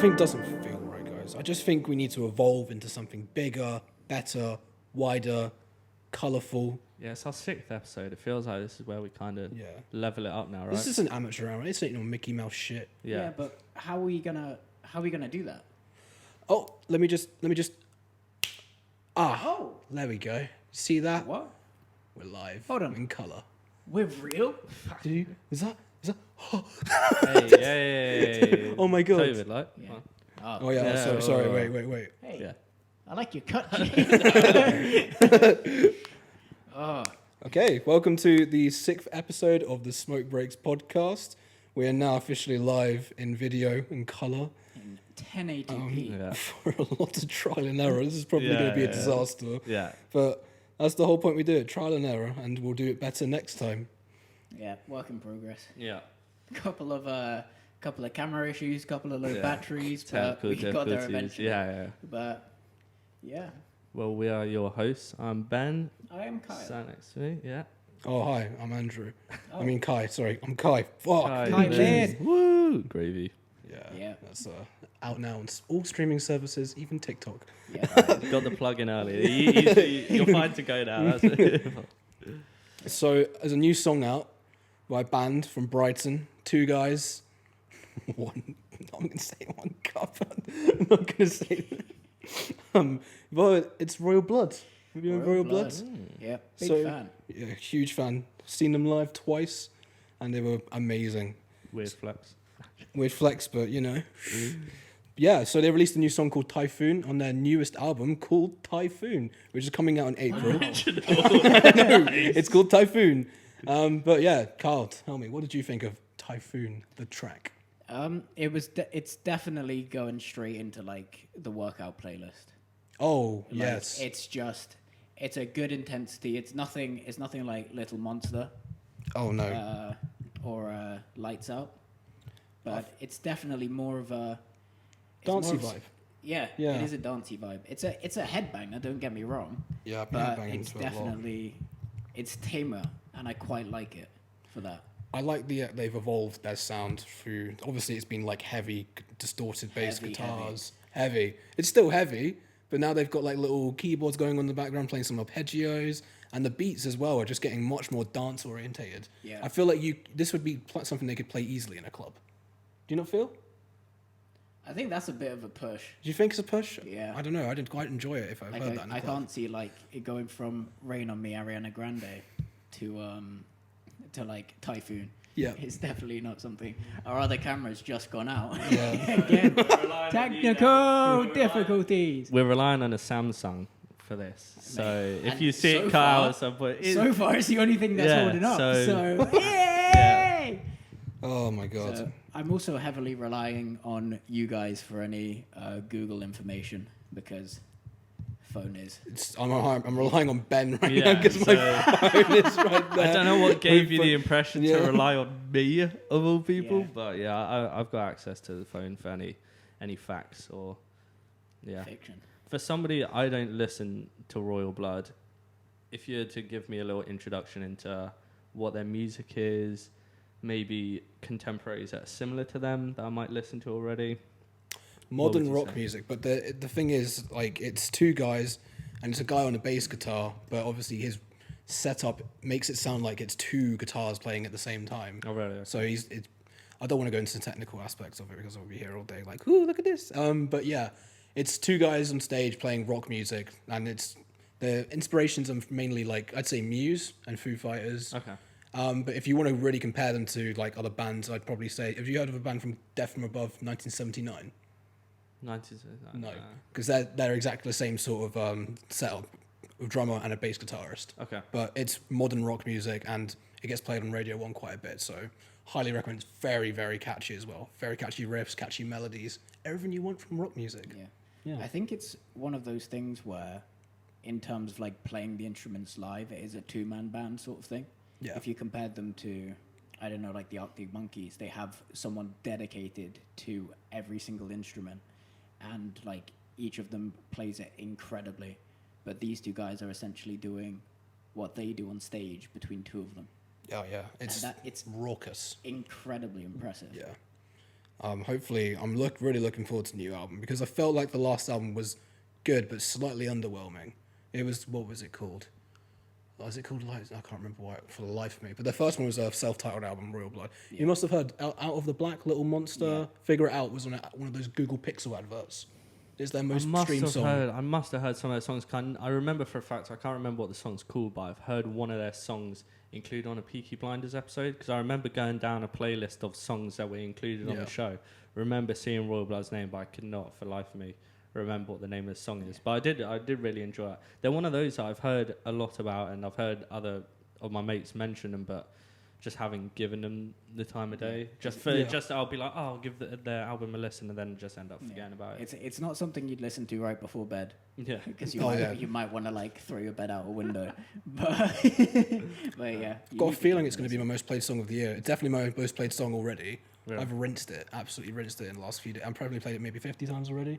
Something doesn't feel right, guys. I just think we need to evolve into something bigger, better, wider, colourful. Yeah, it's our 6th episode. It feels like this is where we kind of Yeah. level it up now, right? This is an amateur hour. This ain't no Mickey Mouse shit. Yeah. But how are we gonna do that? Oh, let me just. Oh, There we go. See that? what? We're live. Hold on. In colour. We're real? Is that? Hey. Oh my God. COVID, like. Yeah. Oh yeah. Yeah, Sorry. oh. Wait. Hey, Yeah. I like your cut. Oh, Okay. Welcome to the 6th episode of the Smoke Breaks podcast. We are now officially live in video and colour. in 1080p. Yeah. For a lot of trial and error. This is probably going to be a disaster. Yeah. But that's the whole point we do it. Trial and error, and we'll do it better next time. Yeah, work in progress. Yeah. Couple of camera issues, couple of low Yeah. batteries, but Technical we got there difficulties. eventually. Yeah. But yeah, Well, we are your hosts. I'm Ben. I am Kyle. Sat next to me. Yeah. Oh, hi. I'm Andrew. Oh. I mean, Kai. Sorry. I'm Kai. Fuck. Kai Lynn. Woo! Gravy. Yeah. That's out now on all streaming services, even TikTok. Yeah. Got the plug in earlier. You're fine to go now. That's it. So, there's a new song out by a band from Brighton. 2 guys. One. I'm going to say 1 cup. I'm not going to say that. Well, it's Royal Blood. Have you know Royal Blood? Yeah, big So- fan. Yeah, huge fan. Seen them live twice, and they were amazing. Weird flex. Weird flex, but you know. Yeah, so they released a new song called Typhoon on their newest album called Typhoon, which is coming out in April. No, it's called Typhoon. But yeah, Carl, tell me, what did you think of Typhoon, the track? It's definitely going straight into like the workout playlist. Oh, Like, yes. It's a good intensity. It's nothing like Little Monster Oh, no. or Lights Out, but it's definitely more of a Dancey vibe. Yeah, Yeah. it is a dancey vibe. It's a headbanger. Don't get me wrong, Yeah, I've been but headbanging it's to it a lot. definitely it's tamer, and I quite like it for that. I like they've evolved their sound through. Obviously, it's been like heavy, distorted bass Heavy, guitars. Heavy. It's still heavy, but now they've got like little keyboards going on in the background, playing some arpeggios, and the beats as well are just getting much more dance orientated. Yeah. I feel like this would be something they could play easily in a club. Do you not feel? I think that's a bit of a push. Do you think it's a push? Yeah. I don't know. I didn't quite enjoy it if I've Like heard that in a I club. can't see like it going from Rain on Me, Ariana Grande, to like Typhoon. Yeah. It's definitely not something. Our other camera's just gone out. Yeah. Again, technical difficulties. We're relying on a Samsung for this. So if And you see so it, Kyle, far- at some point. So far, it's the only thing that's Yeah, holding up. so- So, yay! Oh my god. So I'm also heavily relying on you guys for any Google information because phone is. I'm relying on Ben right now Yeah, because my phone is right there. I don't know what gave you the impression Yeah. to rely on me of all people, Yeah. but yeah, I've got access to the phone for any facts or Fiction. For somebody I don't listen to Royal Blood, if you were to give me a little introduction into what their music is, maybe contemporaries that are similar to them that I might listen to already. Modern What would you rock say? music, but the thing is, like, it's 2 guys, and it's a guy on a bass guitar, but obviously his setup makes it sound like it's 2 guitars playing at the same time. Oh, really? So I don't want to go into the technical aspects of it because I'll be here all day, like, ooh, look at this. But yeah, it's 2 guys on stage playing rock music, and the inspirations are mainly like, I'd say Muse and Foo Fighters. Okay. But if you want to really compare them to like other bands, I'd probably say, have you heard of a band from Death from Above, 1979? 90s. No, because they're exactly the same sort of setup, a drummer and a bass guitarist. Okay. But it's modern rock music, and it gets played on Radio 1 quite a bit, so highly recommend. It's very, very catchy as well. Very catchy riffs, catchy melodies, everything you want from rock music. Yeah. I think it's one of those things where, in terms of like playing the instruments live, it is a 2-man band sort of thing. Yeah. If you compared them to, I don't know, like the Arctic Monkeys, they have someone dedicated to every single instrument, and like each of them plays it incredibly. But these 2 guys are essentially doing what they do on stage between 2 of them. Oh yeah, it's And it's raucous. incredibly impressive. Yeah. Hopefully, I'm really looking forward to the new album because I felt like the last album was good but slightly underwhelming. It was, what was it called? Was it called? I can't remember why for the life of me. But the first one was a self-titled album, Royal Blood. Yeah. You must have heard "Out of the Black," Little Monster. Figure It Out was on one of those Google Pixel adverts. It's their most streamed song. I must have heard some of their songs. I remember for a fact, I can't remember what the song's called, but I've heard one of their songs included on a Peaky Blinders episode because I remember going down a playlist of songs that were included on the show. I remember seeing Royal Blood's name, but I could not for the life of me remember what the name of the song is. But I did really enjoy it. They're one of those that I've heard a lot about, and I've heard other of my mates mention them, but just haven't given them the time of day. Just I'll be like, I'll give their album a listen, and then just end up forgetting about it. It's not something you'd listen to right before bed. Yeah, because you might want to like throw your bed out a window. But yeah, I've got a feeling it's going to be my most played song of the year. It's definitely my most played song already. Yeah. I've absolutely rinsed it in the last few days. I've probably played it maybe 50 times already.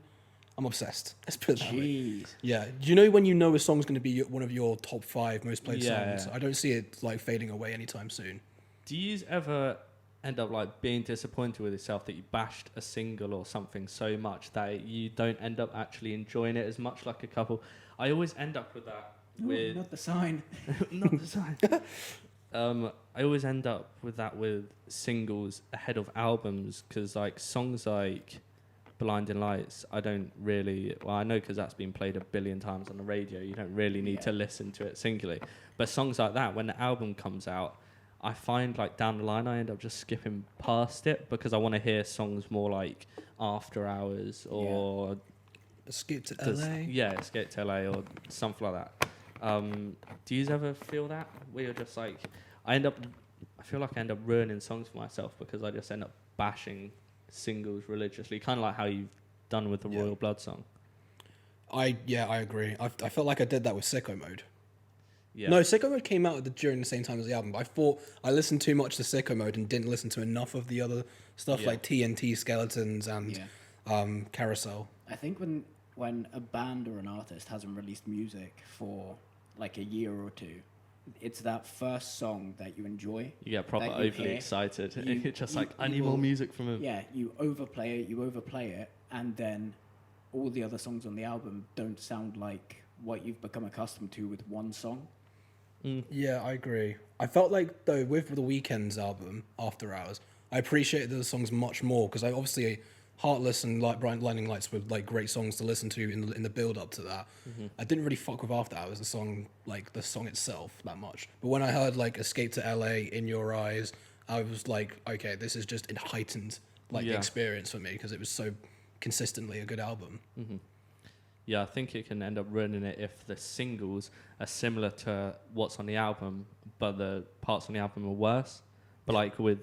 I'm obsessed. Let's put it that way. Yeah. Do you know when you know a song's going to be one of your top 5 most played songs? I don't see it like fading away anytime soon. Do you ever end up like being disappointed with yourself that you bashed a single or something so much that you don't end up actually enjoying it as much like a couple? I always end up with that. Ooh, not the sign. Not the sign. I always end up with that with singles ahead of albums because like songs like Blinding Lights, I don't really... Well, I know because that's been played a billion times on the radio. You don't really need to listen to it singularly. But songs like that, when the album comes out, I find like down the line I end up just skipping past it because I want to hear songs more like After Hours or... Escape to LA. Yeah, Escape to LA or something like that. Do you ever feel that? Where you're just like... I feel like I end up ruining songs for myself because I just end up bashing singles religiously, kind of like how you've done with the Royal Blood song. I agree. I felt like I did that with Sicko Mode. Yeah. No, Sicko Mode came out during the same time as the album, but I thought I listened too much to Sicko Mode and didn't listen to enough of the other stuff like TNT Skeletons and Carousel. I think when a band or an artist hasn't released music for like a year or two, it's that first song that you enjoy. You get proper overly excited. You're just like, I need more music from him. Yeah, you overplay it, and then all the other songs on the album don't sound like what you've become accustomed to with one song. Yeah, I agree. I felt like, though, with the Weeknd's album, After Hours, I appreciated the songs much more because I obviously... Heartless and like Blinding Lights were like great songs to listen to in the build up to that. Mm-hmm. I didn't really fuck with After Hours, the song itself that much. But when I heard like Escape to LA, In Your Eyes, I was like, okay, this is just a heightened experience for me because it was so consistently a good album. Mm-hmm. Yeah, I think it can end up ruining it if the singles are similar to what's on the album, but the parts on the album are worse. But like with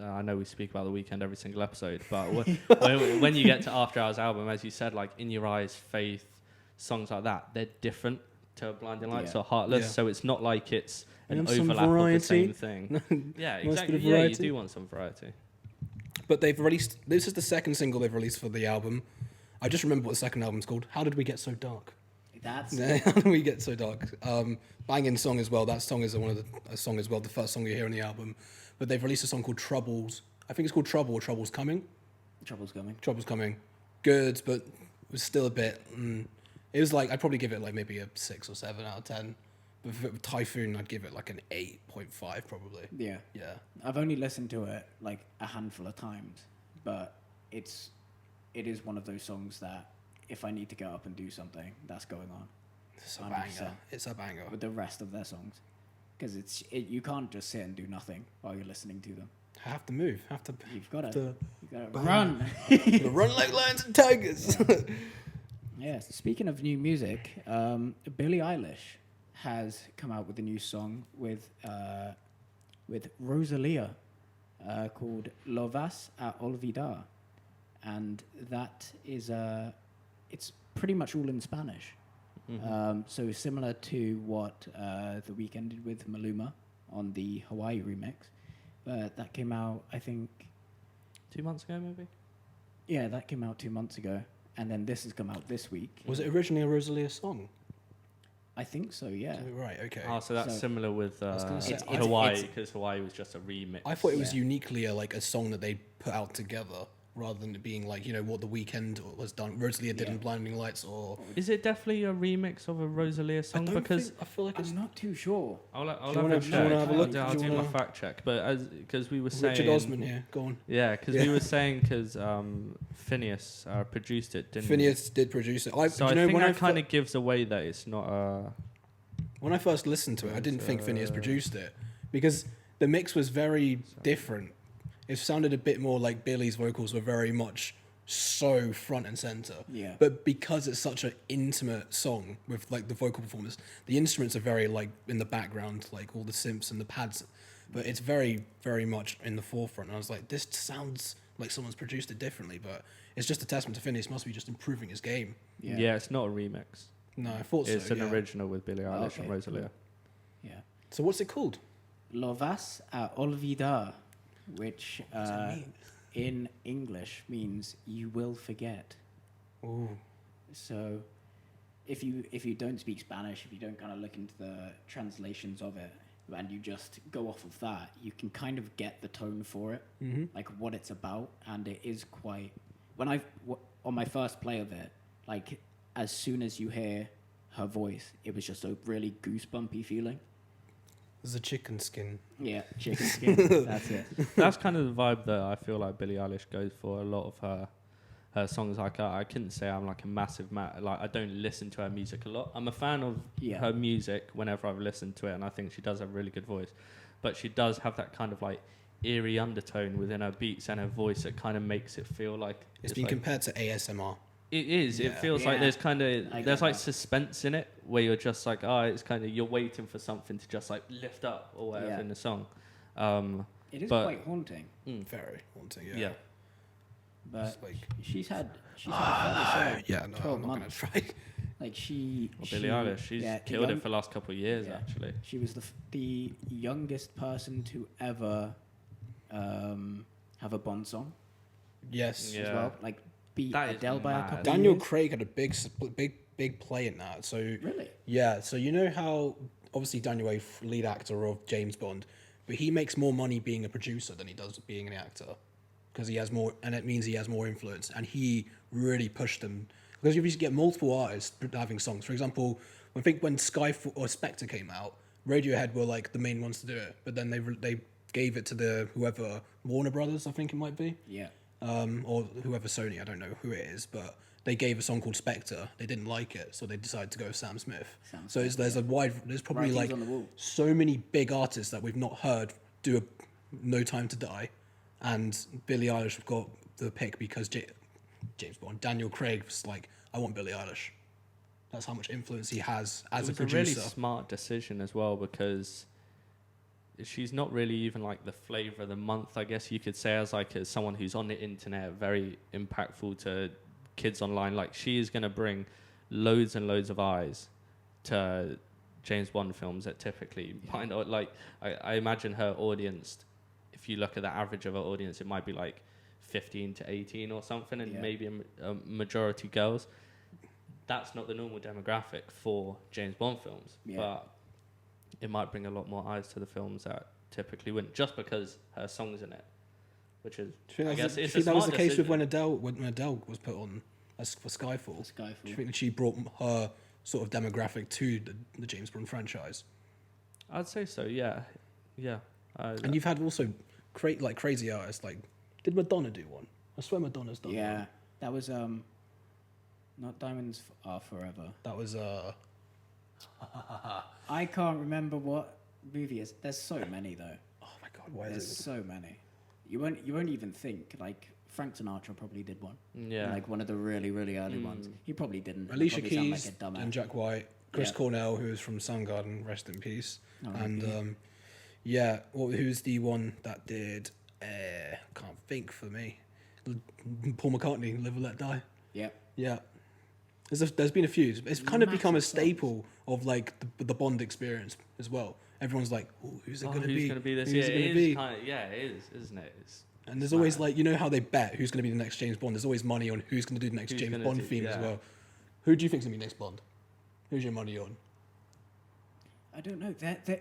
I know we speak about the Weeknd every single episode, but when you get to After Hours album, as you said, like In Your Eyes, Faith, songs like that, they're different to Blinding Lights or Heartless, so it's not like it's an overlap of the same thing. Yeah, exactly. Yeah, you do want some variety. But they've released... This is the second single they've released for the album. I just remember what the second album's called. How Did We Get So Dark? How Did We Get So Dark? Banging song as well. That song is a song as well, the first song you hear on the album. But they've released a song called Troubles. I think it's called Trouble or Trouble's Coming. Trouble's Coming. Trouble's Coming. Good, but it was still a bit... It was like... I'd probably give it like maybe a 6 or 7 out of 10. But for Typhoon, I'd give it like an 8.5 probably. Yeah. Yeah. I've only listened to it like a handful of times. But it is one of those songs that if I need to get up and do something, that's going on. It's a banger. It's a banger. With the rest of their songs. Because you can't just sit and do nothing while you're listening to them. Have to move. You've got to run. Run like lions and tigers. Yeah. Speaking of new music, Billie Eilish has come out with a new song with Rosalia called Lo Vas a Olvidar, and that is it's pretty much all in Spanish. Mm-hmm. So similar to what The Weeknd did with Maluma on the Hawaii remix. But that came out, I think... 2 months ago, maybe? Yeah, that came out 2 months ago. And then this has come out this week. Was it originally a Rosalia song? I think so, yeah. Right, okay. Oh, so that's similar with Hawaii, because Hawaii was just a remix. I thought it was uniquely a song that they put out together, rather than it being like, you know, what The Weeknd was done, Rosalia did in Blinding Lights, or... Is it definitely a remix of a Rosalia song? Because I feel like it's... I'm not too sure. I'll Do you have wanna- a do you check. wanna have a look? I'll Do you do my wanna- fact check. But because we were saying... Richard Osman here, go on. Yeah, because we were saying because Phineas produced it, didn't Phineas did produce it. he? So I think that kind of gives away that it's not a... When I first listened to it, I didn't think Phineas produced it, because the mix was very different. It sounded a bit more like Billy's vocals were very much so front and center. Yeah. But because it's such an intimate song with like the vocal performance, the instruments are very like in the background, like all the synths and the pads, but it's very, very much in the forefront. And I was like, this sounds like someone's produced it differently, but it's just a testament to Phineas. Must be just improving his game. Yeah, it's not a remix. No, I thought It's so. an original with Billie Eilish and okay, Rosalia. Yeah. So what's it called? Lo vas a olvidar, which What does that mean? in English means you will forget. Ooh. So if you don't speak Spanish, if you don't kind of look into the translations of it, and you just go off of that, you can kind of get the tone for it, like what it's about, and it is quite. When on my first play of it, like as soon as you hear her voice, it was just a really goosebumpy feeling. There's a chicken skin. Yeah, chicken skin. That's it. That's kind of the vibe that I feel like Billie Eilish goes for a lot of her songs. Like I couldn't say I'm like a massive like I don't listen to her music a lot. I'm a fan of her music whenever I've listened to it, and I think she does have a really good voice. But she does have that kind of like eerie undertone within her beats and her voice that kind of makes it feel like It's been like, compared to ASMR. It is. Yeah. It feels like there's kind of there's like suspense in it where you're just like, it's kind of you're waiting for something to just like lift up or whatever in the song. It is quite haunting. Very haunting. Yeah. Yeah. But like- she's had a fairly Yeah. No, 12 I'm not gonna months. try. Like she. Well, Billie Eilish, she's killed it for the last couple of years actually. She was the youngest person to ever have a Bond song Yes. as well. Like beat That is Adele by a mad. couple. Daniel of years. Craig had a big play in that. So Really? yeah. So you know how obviously Daniel Craig, lead actor of James Bond, but he makes more money being a producer than he does being an actor, because he has more, and it means he has more influence. And he really pushed them, because you used to get multiple artists having songs. For example, I think when Skyfall or Spectre came out, Radiohead were like the main ones to do it, but then they gave it to the whoever Warner Brothers, I think it might be. Yeah. Or whoever Sony, I don't know who it is, but they gave a song called Spectre. They didn't like it, so they decided to go with Sam Smith. There's probably Writings like on the wall. so many big artists that we've not heard do No Time to Die, and Billie Eilish have got the pick because James Bond, Daniel Craig was like, I want Billie Eilish. That's how much influence he has as a producer. It was a really smart decision as well, because she's not really even like the flavor of the month, I guess you could say, as someone who's on the internet, very impactful to kids online. Like she is going to bring loads and loads of eyes to James Bond films that typically might not, like I imagine her audience, if you look at the average of her audience, it might be like 15 to 18 or something, and maybe a majority girls. That's not the normal demographic for James Bond films, but it might bring a lot more eyes to the films that typically wouldn't, just because her song's in it, which is, I guess, it's a that was the smart case with decision. when Adele was put on as for Skyfall. Skyfall. Do you think that she brought her sort of demographic to the James Bond franchise? I'd say so, yeah. And you've had also crazy artists, like, did Madonna do one? I swear Madonna's done one. Yeah, that was not Diamonds Are Forever. That was I can't remember what movie is. There's so many though. oh my god, why There's is it? so many. You won't even think, like Frank Sinatra probably did one. Yeah. Like one of the really early ones. He probably didn't. Alicia Probably sound Keys like a dumbass. and Jack White, Chris Yeah. Cornell, who is from Soundgarden, rest in peace. R.I.P. And who's the one that did? Can't think for me. Paul McCartney, Live and Let Die. Yeah. Yeah. There's been a few. It's kind of become a Massive songs. staple of like the Bond experience as well. Everyone's like, oh, who's it going to be? Who's going to be this? Who's Yeah, it it gonna be? is kind of, yeah, it is, isn't it? And there's always like, you know how they bet who's going to be the next James Bond? There's always money on who's going to do the next Who's James gonna Bond do- theme as yeah. well. Who do you think's going to be next Bond? Who's your money on? I don't know.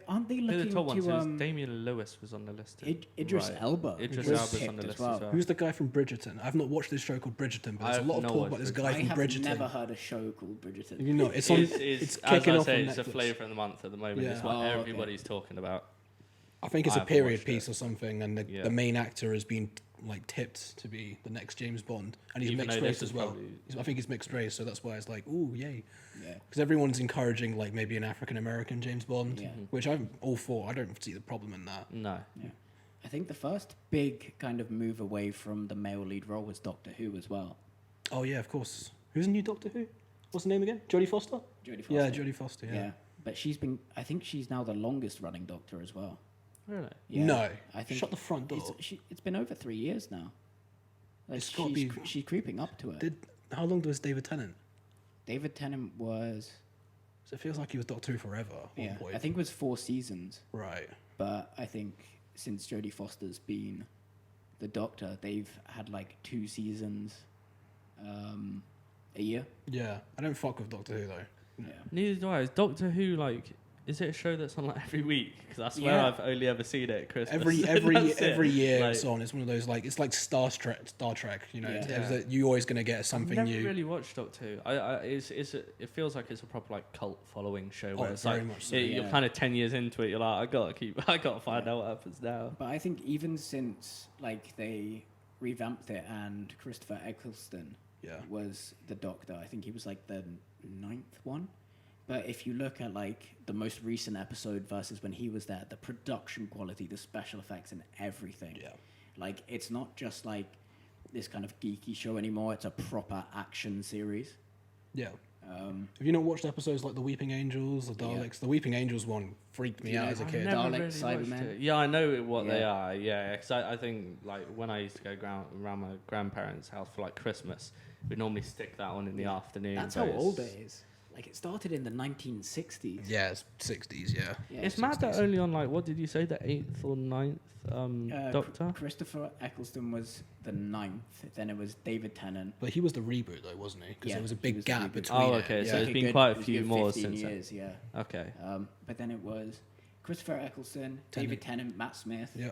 Aren't they Who looking the top ones? to It was Damian Lewis was on the list. Idris Elba? Idris was Elba's on the picked list as well. as well. Who's the guy from Bridgerton? I've not watched this show called Bridgerton, but there's a lot of talk about this guy I from have Bridgerton. never heard a show called Bridgerton. You know, it's on. It's kicking as I off say, on it's a Netflix. flavour of the month at the moment. Yeah. It's what Oh, okay. everybody's talking about. I think it's I a haven't period watched piece it. or something, and Yeah. the main actor has been like tipped to be the next James Bond, and he's Even mixed though race this as is well. probably- I think he's mixed race, so that's why it's like, ooh, yay, Yeah. because everyone's encouraging like maybe an African American James Bond, Yeah. which I'm all for. I don't see the problem in that. No. Yeah. I think the first big kind of move away from the male lead role was Doctor Who as well. Oh yeah, of course. Who's the new Doctor Who? What's the name again? Jodie Foster. Jodie Foster. Yeah, Jodie Foster. Yeah. Yeah. But I think she's now the longest running Doctor as well. Really? Yeah. No. I think Shut the front door. It's been over 3 years now. Like It's gotta be- she's creeping up to it. How long was David Tennant? David Tennant was, So it feels like he was Doctor Who forever. At one point. I think it was 4 seasons. Right. But I think since Jodie Foster's been the Doctor, they've had like 2 seasons a year. Yeah, I don't fuck with Doctor Who though. Yeah. Neither do I. Is Doctor Who like? Is it a show that's on like every week? Because I swear Yeah. I've only ever seen it at Christmas. Every That's it. year Like, it's on. It's one of those like it's like Star Trek. You know, Yeah. it's that you're always gonna get I've something never new. really watched Doctor Who. It feels like it's a proper like cult following show where Oh, it's very like much so. you're Yeah. kind of 10 years into it. You're like, I gotta find out what happens now. But I think even since like they revamped it and Christopher Eccleston Yeah. was the Doctor, I think he was like the 9th one. But if you look at like the most recent episode versus when he was there, the production quality, the special effects, and everything, Yeah. like it's not just like this kind of geeky show anymore. It's a proper action series. Yeah. Have you not watched episodes like The Weeping Angels, The Yeah. Daleks? The Weeping Angels one freaked me Do you out know as a I've kid. never- Never Dalek, really watched Cybermen? it. Yeah, I know what they Yeah. are. Yeah, because I think like when I used to go around my grandparents' house for like Christmas, we'd normally stick that on in the afternoon. That's but how it's- old it is. Like it started in the 1960s. Yeah, it's 60s. Yeah. Yeah, It's mad that 60s. only on like what did you say, the 8th or 9th Doctor? Christopher Eccleston was the 9th. Then it was David Tennant. But he was the reboot though, wasn't he? Because Yeah, there was a he big was the gap reboot. between. Oh, it. okay, Yeah. so it's Like been good- quite a it was few good more 15 since then. years, yeah. Okay. But then it was Christopher Eccleston, David Tennant, Matt Smith, Yeah.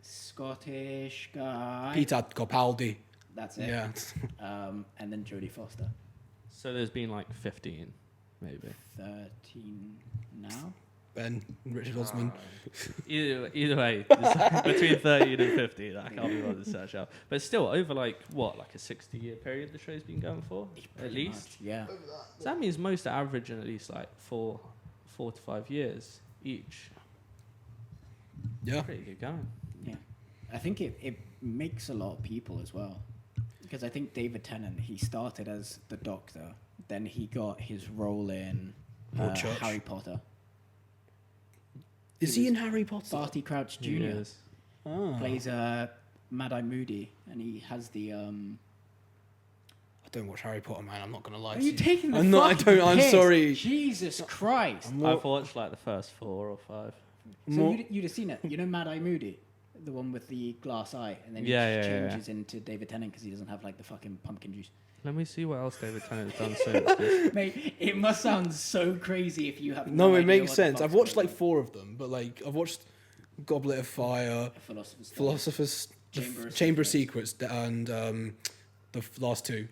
Scottish guy. Peter Capaldi. That's it. Yeah. And then Jodie Foster. So there's been like 15, maybe. 13 now. Ben, Richard Osman. Either way, it's between 13 and 15. I can't be bothered to search out. But still, over like what, like a 60-year period the show's been going for, at Pretty least. much, yeah. So that means most are averaging at least like 4 to 5 years each. Yeah. Pretty good going. Yeah. I think it makes a lot of people as well. Because I think David Tennant, he started as the Doctor, then he got his role in Broadchurch. Harry Potter. Is he in Harry Potter? Barty Crouch Jr. Yes. Ah. plays Mad-Eye Moody, and he has the... I don't watch Harry Potter, man. I'm not gonna lie Are to you taking the I'm not. I fucking don't. I'm piss? sorry. Jesus Christ. I'm more, I've watched like the first 4 or 5. So more- you'd have seen it. You know Mad-Eye Moody? The one with the glass eye, and then Yeah, he yeah, yeah. changes into David Tennant because he doesn't have like the fucking pumpkin juice. Let me see what else David Tennant's done since. 'cause Mate, it must sound so crazy if you have no, it idea makes what the sense. fuck's I've watched going like 4 of them, but like I've watched Goblet of Fire, on. Philosopher's Stone. Philosopher's Chamber of Secrets, and the last 2.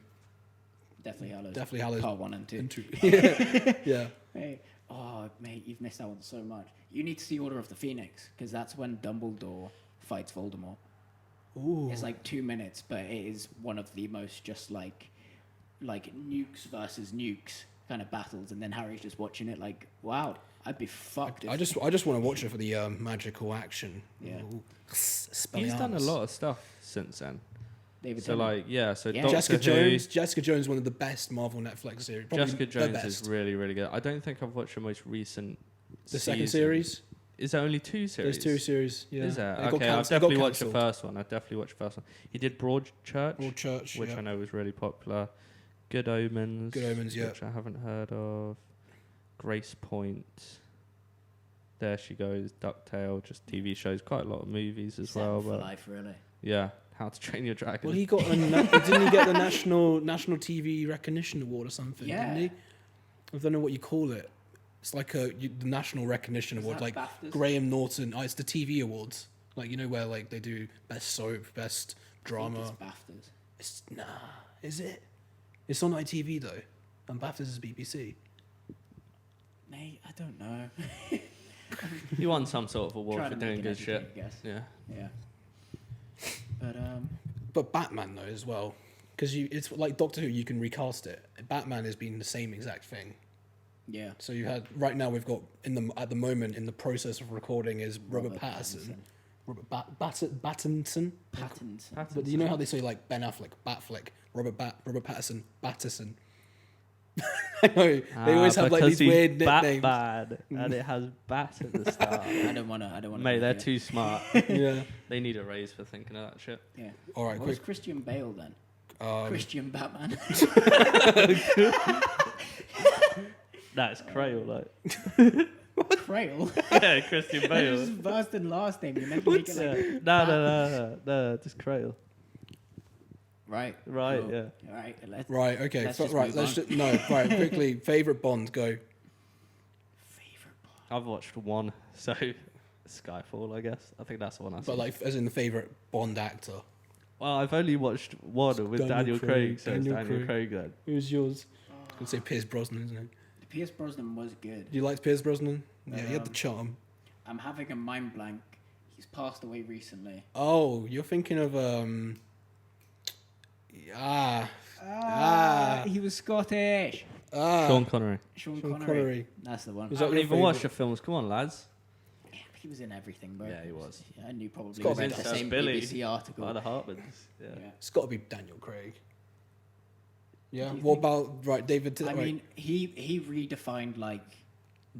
Deathly Hallows. Deathly Hallows. Part 1 and 2. And 2. yeah. Yeah. Hey, oh, mate, you've missed out on so much. You need to see Order of the Phoenix, because that's when Dumbledore fights Voldemort. Ooh. It's like 2 minutes, but it is one of the most just like nukes versus nukes kind of battles, and then Harry's just watching it like, wow, I'd be fucked. I just want to watch it for the magical action. Yeah. Ooh. he's done a lot of stuff since then. David So Tennant. like, yeah, so Yeah. Doctor Jessica Who, Jones. Jessica Jones, one of the best Marvel Netflix series. Probably Jessica the Jones best. is really, really good. I don't think I've watched the most recent The second season. series. Is there only 2 series? There's 2 series. Yeah. Is there? They got Okay, I've cancelled- definitely got watched the cancelled. first one. I've definitely watched the first one. He did Broadchurch, Broadchurch, which yeah. I know was really popular. Good Omens. Good Omens, yeah. Which I haven't heard of. Grace Point. There she goes. DuckTale, just TV shows. Quite a lot of movies as Set well. for But life, really. yeah, How to Train Your Dragon. Well, he got didn't he get the national TV recognition award or something? Yeah. Didn't he? I don't know what you call it. It's like the national recognition Is award, that like BAFTAs? Graham Norton. Oh, it's the TV awards, like where like they do best soap, best I drama. think it's BAFTAs. Is it? It's on ITV though, and BAFTAs is BBC. Mate, I don't know. You won some sort of award Trying for to make doing an good educated shit. guess. Yeah. Yeah. But But Batman though as well, because it's like Doctor Who. You can recast it. Batman has been the same exact thing. yeah. So you had right now we've got at the moment in the process of recording is Robert Pattinson. Robert Pattinson. Pattinson. But you know how they say like Ben Affleck, Batfleck, Robert Pattinson, Batterson. I know they always have like these weird nicknames. Bad, and it has bat at the start. I don't want to. Mate, they're too smart. Yeah. They need a raise for thinking of that shit. Yeah. All right, What was quick. Christian Bale then? Christian Batman. That's Crail, like. Crail. Yeah, Christian Bale. His first and last name. You meant to make it like No, just Crail. right. Right, Cool. yeah. All right. Right, okay, Let's just right. move Let's on. just no. Right, quickly. Favorite Bond, go. Favorite Bond. I've watched one, so Skyfall, I guess. I think that's the one I saw. But like, as in the favorite Bond actor. Well, I've only watched one with Daniel Craig, so Daniel it's Daniel Craig then. Who's yours? I could say Pierce Brosnan, isn't it? Pierce Brosnan was good. You liked Pierce Brosnan? Yeah, he had the Um, charm. I'm having a mind blank. He's passed away recently. Oh, you're thinking of He was Scottish. Sean Connery. Sean Sean Connery. Connery. That's the one. Was I that haven't your even watched the favourite? films. Come on, lads. Yeah, he was in everything, bro. Yeah, he was. Yeah, I knew probably gotta was be in the Incest same Billy BBC article. By the Hartmans. Yeah. Yeah. It's got to be Daniel Craig. Yeah. Do you What think- about David? I mean, he redefined like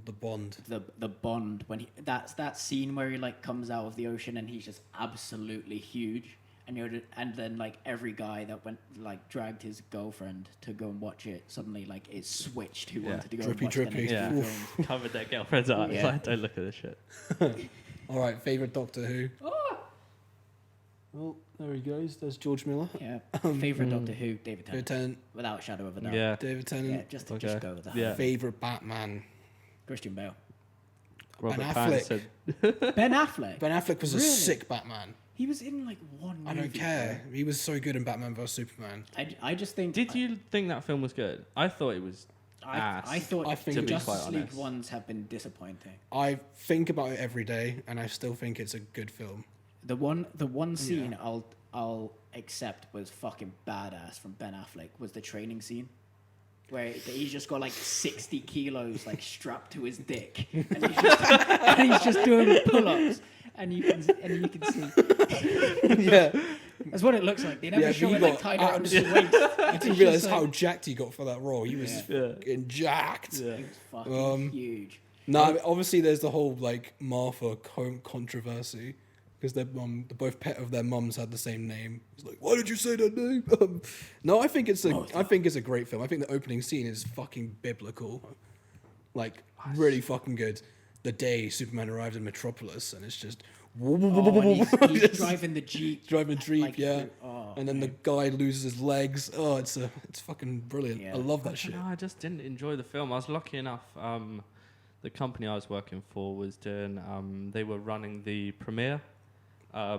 the Bond. the Bond when that's that scene where he like comes out of the ocean and he's just absolutely huge, and then like every guy that went like dragged his girlfriend to go and watch it, suddenly like it switched who Yeah. wanted to go Drippy, and watch drippy. the next Yeah. few films. Covered their girlfriend's eyes. Yeah. Like, don't look at this shit. All right, favorite Doctor Who. Well, there he goes. There's George Miller. Yeah, favorite Doctor Who, David David Tennant, Tennant. without a shadow of a doubt. Yeah. David yeah, Tennant. just Okay. go with that. Yeah. Favorite Batman. Christian Bale, Robert Affleck. Pattinson. Ben Affleck. Ben Affleck was a Really? sick Batman. He was in like one movie. I don't care. He was so good in Batman vs Superman. I just think. Did you think that film was good? I thought it was ass. I thought I think the it was- Justice to be quite League honest. ones have been disappointing. I think about it every day, and I still think it's a good film. The one scene I'll accept was fucking badass from Ben Affleck was the training scene, where he's just got like 60 kilos like strapped to his dick, and he's just doing pull-ups, and you can see. Yeah. That's what it looks like. They never Yeah, show he it like got tied around his abs- waist. I didn't realize how jacked he got for that role. He was Yeah. fucking jacked. Yeah. He was fucking huge. No, I mean, obviously there's the whole like Martha controversy because they're both pet of their mums had the same name. He's like, why did you say that name? No, I think it's a great film. I think the opening scene is fucking biblical, like really fucking good. The day Superman arrived in Metropolis, and it's just Oh, and he's driving the Jeep. driving a Jeep, like, yeah. oh, And then the guy loses his legs. Oh, it's fucking brilliant. Yeah. I love that shit. No, I just didn't enjoy the film. I was lucky enough. The company I was working for was doing. They were running the premiere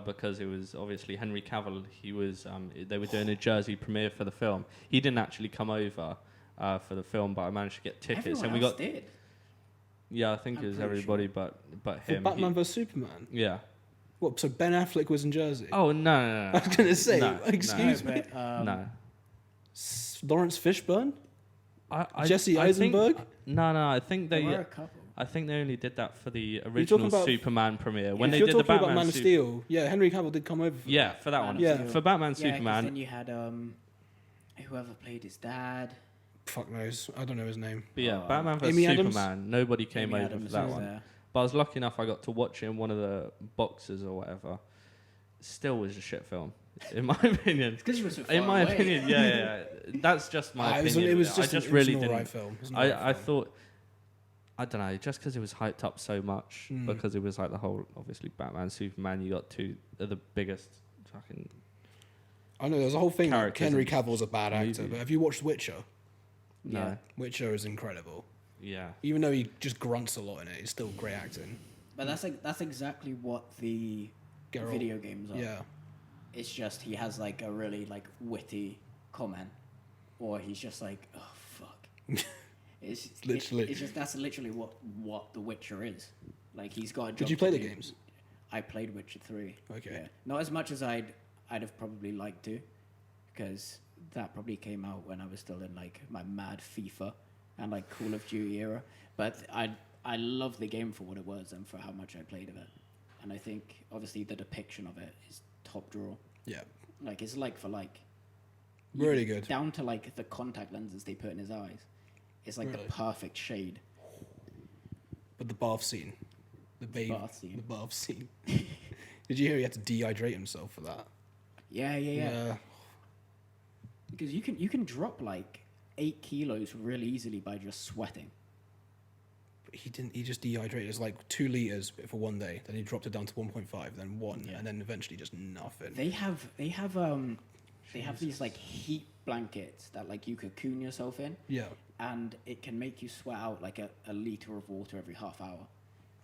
because it was obviously Henry Cavill. He was. They were doing a Jersey premiere for the film. He didn't actually come over for the film, but I managed to get tickets, everyone and we else got. did. Yeah, I think I'm it was pretty everybody but For him. Batman vs Superman. Yeah. What? So Ben Affleck was in Jersey? Oh no! I was gonna say, No, excuse no. me. But, No. Lawrence Fishburne, I Jesse I think- Eisenberg. No. I think there they. were a couple. I think they only did that for the talking original about- Superman premiere. When If they you're did the talking Batman about Man of Sup- Steel, yeah, Henry Cavill did come over. For Yeah, for that Man one. of Yeah. Steel. For Batman Yeah, 'cause Superman. then you had whoever played his dad. Fuck knows. I don't know his name. But yeah, Oh, Batman vs Amy Adams? Superman. Nobody came Amy over Adams for that was one. there. But I was lucky enough I got to watch it in one of the boxes or whatever. Still was a shit film, in my opinion. Because you were so far In my away. opinion, yeah. That's just my It was opinion. just I just it was really an didn't. alright film. It was an alright I film. thought, I don't know, just because it was hyped up so much, because it was like the whole, obviously, Batman, Superman, you got two of the biggest fucking. I know there's a whole thing like characters Henry in Cavill's a bad actor, movie. but have you watched Witcher? No. Yeah. Witcher is incredible. Yeah. Even though he just grunts a lot in it, it's still great acting. But that's exactly what the Geralt. video games are. Yeah. It's just he has like a really like witty comment, or he's just like, oh fuck. It's literally. It's just that's literally what The Witcher is. Like he's got a job. Did you play the games? I played Witcher 3. Okay. Yeah. Not as much as I'd have probably liked to, because that probably came out when I was still in like my mad FIFA and like Call of Duty era. But I love the game for what it was and for how much I played of it. And I think obviously the depiction of it is top draw. Yeah. Like it's like for like. Really good. Down to like the contact lenses they put in his eyes. It's like Really? the perfect shade. But the bath scene. The bath scene. The bath scene. Did you hear he had to dehydrate himself for that? Yeah. Because you can drop like 8 kilos really easily by just sweating. But he didn't. He just dehydrated. It's like 2 liters for one day. Then he dropped it down to 1.5. Then 1, and then eventually just nothing. They have these like heat blankets that like you cocoon yourself in. Yeah. And it can make you sweat out like a liter of water every half hour.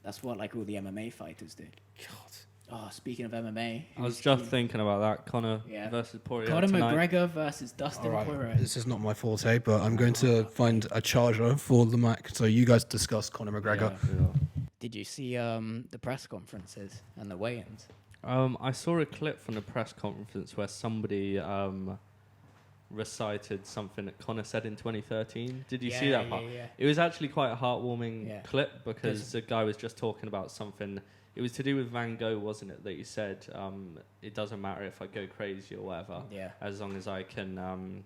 That's what like all the MMA fighters do. God. Oh, speaking of MMA, I was just thinking about that. Conor versus Poirier Conor tonight. McGregor versus Dustin Poirier. This is not my forte, but I'm going to find a charger for the Mac. So you guys discuss Conor McGregor. Yeah. Did you see the press conferences and the weigh-ins? I saw a clip from the press conference where somebody recited something that Conor said in 2013. Did you see that part? Yeah. It was actually quite a heartwarming Yeah. clip because the guy was just talking about something. It was to do with Van Gogh, wasn't it? That he said, it doesn't matter if I go crazy or whatever, as long as I can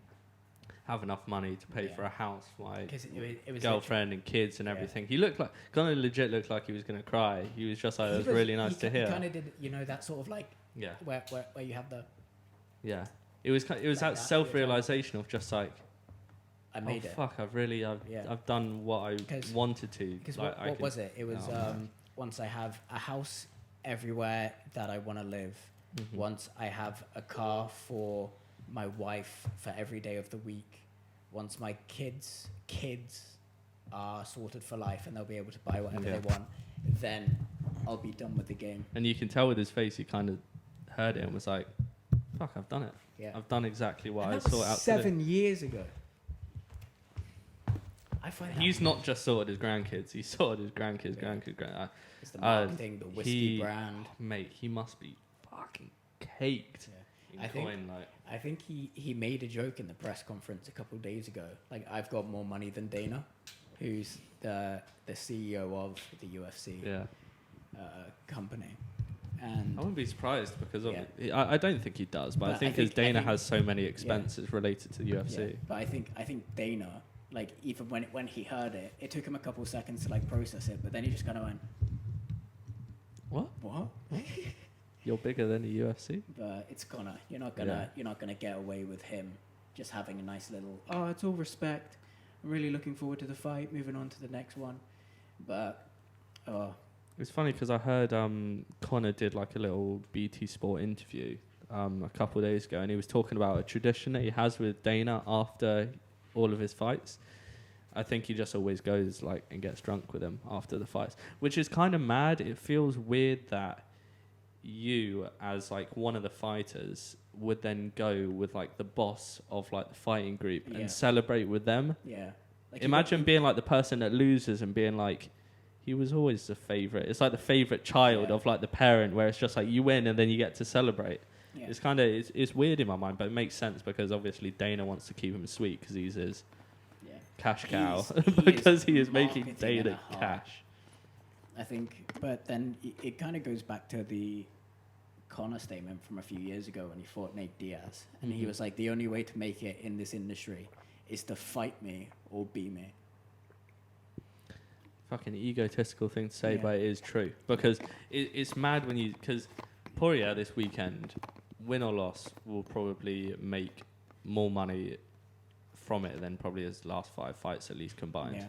have enough money to pay for a house for my it was girlfriend and kids and everything. He looked like, Conor legit looked like he was going to cry. He was just like, it was really nice to hear. He kind of did, that sort of like, where you have the... Yeah. It was that self-realization of just like, I made it. Fuck, I've done what I wanted to. Because what was it? It was once I have a house everywhere that I want to live, once I have a car for my wife for every day of the week, once my kids are sorted for life and they'll be able to buy whatever they want, then I'll be done with the game. And you can tell with his face, he kind of heard it and was like, fuck, I've done it. Yeah. I've done exactly what I sought out to do. 7 years ago. He's not just sorted his grandkids. He sorted his grandkids. It's the marketing, the whiskey brand. Mate, he must be fucking caked. Yeah. I think he made a joke in the press conference a couple of days ago. Like, I've got more money than Dana, who's the CEO of the UFC company. And I wouldn't be surprised because I don't think he does, but I think because Dana has so many expenses related to the UFC. Yeah, but I think Dana, like, even when he heard it, it took him a couple of seconds to like process it, but then he just kind of went, What? You're bigger than the UFC. But it's Conor. You're not gonna get away with him just having a nice little. Oh, it's all respect. I'm really looking forward to the fight. Moving on to the next one, but it's funny because I heard Conor did like a little BT Sport interview a couple of days ago, and he was talking about a tradition that he has with Dana after all of his fights. I think he just always goes like and gets drunk with him after the fights, which is kind of mad. It feels weird that you, as like one of the fighters, would then go with like the boss of like the fighting group and celebrate with them. Yeah. Like imagine being like the person that loses and being like, he was always the favorite. It's like the favorite child of like the parent, where it's just like you win and then you get to celebrate. Yeah. It's kind of it's weird in my mind, but it makes sense because obviously Dana wants to keep him sweet because he's his cash cow because he is making Dana cash. I think, but then it kind of goes back to the Conor statement from a few years ago when he fought Nate Diaz, and he was like, the only way to make it in this industry is to fight me or be me. Fucking egotistical thing to say, but it is true because it's mad when because Poirier this weekend, win or loss, will probably make more money from it than probably his last 5 fights at least combined. Yeah,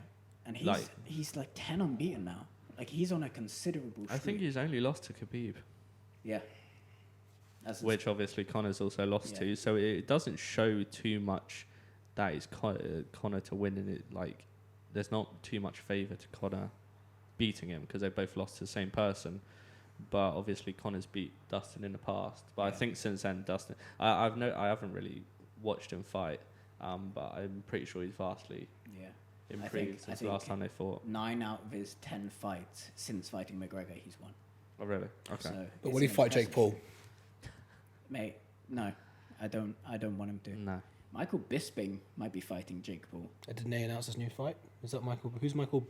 and he's like 10 unbeaten now. Like, he's on a considerable streak. I think he's only lost to Khabib. Yeah. Which obviously Conor's also lost to, so it doesn't show too much that is Conor to win in it, like there's not too much favour to Conor beating him because they both lost to the same person. But obviously Conor's beat Dustin in the past. But I think since then Dustin, I haven't really watched him fight, but I'm pretty sure he's vastly improved since the last time they fought. 9 out of his 10 fights since fighting McGregor, he's won. Oh really? Okay. So But will he fight Jake Paul? Mate, no, I don't want him to. No. Michael Bisping might be fighting Jake Paul. Didn't they announce his new fight? Is that Michael? Who's Michael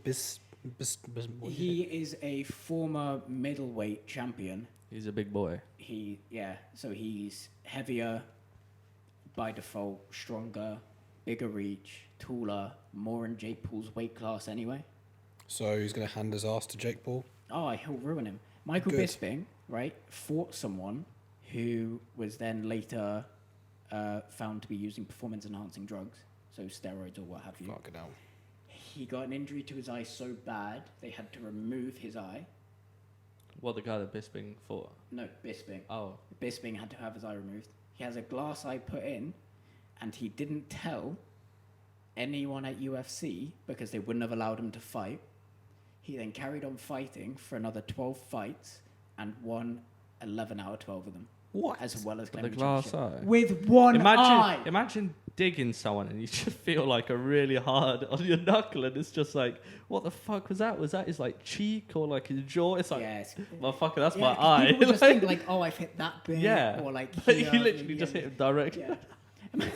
He is a former middleweight champion. He's a big boy. So he's heavier, by default, stronger, bigger reach, taller, more in Jake Paul's weight class anyway. So he's going to hand his ass to Jake Paul? Oh, he'll ruin him. Michael Good. Bisping, right, fought someone who was then later found to be using performance-enhancing drugs, so steroids or what have you. Fuck it out. He got an injury to his eye so bad, they had to remove his eye. What, the guy that Bisping fought? No, Bisping. Oh. Bisping had to have his eye removed. He has a glass eye put in, and he didn't tell anyone at UFC because they wouldn't have allowed him to fight. He then carried on fighting for another 12 fights and won 11 out of 12 of them. What? As well as The claiming glass championship. eye? With one eye! Imagine digging someone and you just feel like a really hard on your knuckle and it's just like, what the fuck was that? Was that his like cheek or like his jaw? It's like, Yes. motherfucker, that's Yeah, my eye. People would just think like, oh, I've hit that bit. Yeah. Or like, But here, you literally yeah. just hit him directly. Yeah.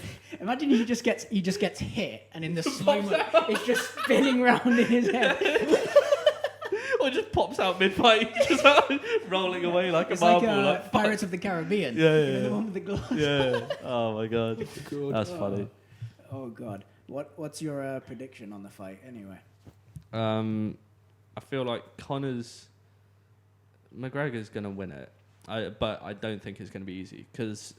Imagine he just gets hit, and in the slow mo, it's just spinning round in his head. Or it just pops out mid-fight, just rolling away like It's a marble. like Like, Pirates of the Caribbean. Yeah, You know, yeah, the one with the glass. yeah. Oh my god, Good. that's funny. Oh god. What's your prediction on the fight anyway? I feel like McGregor's gonna win it, but I don't think it's gonna be easy because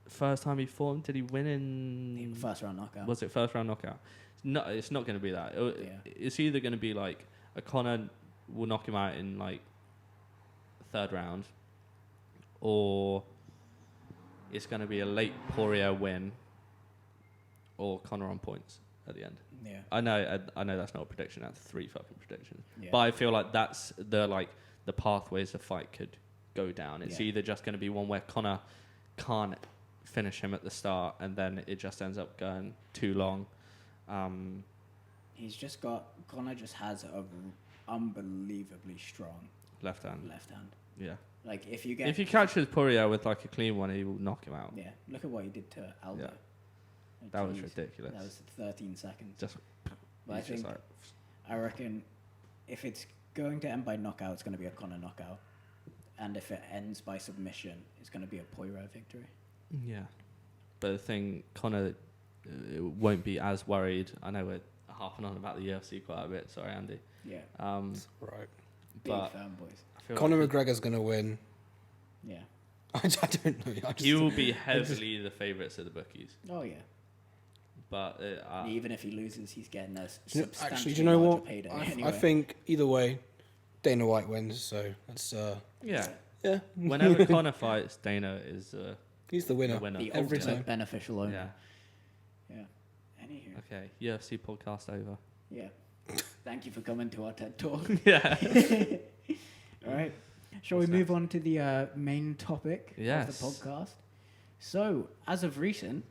first time he fought him, did he win in First round knockout. Was it first round knockout? No, it's not going to be that. It's either going to be like a Conor will knock him out in like third round, or it's going to be a late Poirier win, or Conor on points at the end. Yeah. I know that's not a prediction. That's 3 fucking predictions. Yeah. But I feel like that's the pathways the fight could go down. It's Yeah. either just going to be one where Conor can't finish him at the start, and then it just ends up going too long. Conor just has a unbelievably strong Left hand. Yeah. Like if you catches Poirier with like a clean one, he will knock him out. yeah, look at what he did to Aldo. Yeah. Oh, That was jeez. ridiculous. That was 13 seconds. Just. But he's just I reckon if it's going to end by knockout, it's going to be a Conor knockout, and if it ends by submission, it's going to be a Poirier victory. yeah. But the thing, Conor won't be as worried. I know we're harping on about the UFC quite a bit. Sorry, Andy. Yeah. Right. Big But fanboys. I feel Conor like McGregor's going to win. Yeah. I don't know. he will be heavily the favourites of the bookies. Oh yeah. But Even if he loses, he's getting a substantially Actually, do you know larger what? payday I anyway. think either way, Dana White wins. So that's yeah. yeah. Whenever Conor fights, Dana is He's the winner. the winner. the every ultimate time. beneficial owner. Yeah. Yeah. Anywho. Okay. UFC podcast over. Yeah. Thank you for coming to our TED Talk. Yeah. All right. Shall What's we move on to the main topic Yes. of the podcast? So, as of recent,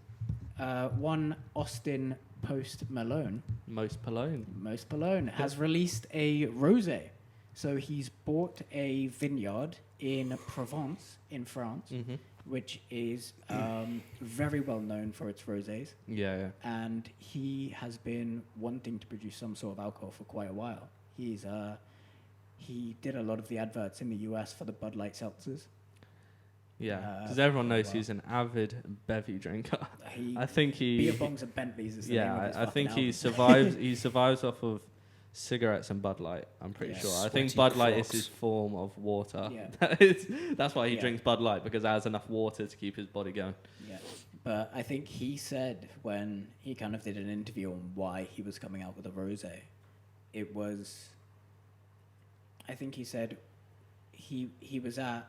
one Austin post Malone, Most Malone. has released a rosé. So he's bought a vineyard in Provence, in France, Mm-hmm. which is very well known for its rosés. Yeah. And he has been wanting to produce some sort of alcohol for quite a while. He did a lot of the adverts in the US for the Bud Light seltzers. Yeah. Because everyone knows well. he's an avid bevy drinker. He, I think beer he. bongs and Bentleys is the name of Yeah. his I think fucking he album. survives. He survives off of cigarettes and Bud Light. I'm pretty Yeah. sure. I think Sweaty Bud Light is Crocs. his form of water. Yeah. That's why he Yeah. drinks Bud Light, because it has enough water to keep his body going. Yeah, but I think he said when he kind of did an interview on why he was coming out with a rosé, it was. I think he said he was at.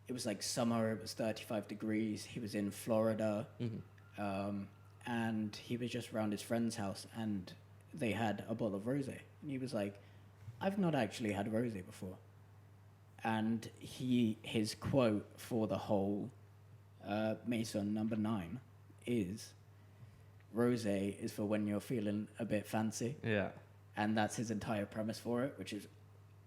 It was like summer. It was 35 degrees. He was in Florida, Mm-hmm. and he was just around his friend's house, and they had a bottle of rosé, and he was like, "I've not actually had rosé before." And his quote for the whole Maison No.9 is, "Rosé is for when you're feeling a bit fancy." Yeah. And that's his entire premise for it, which is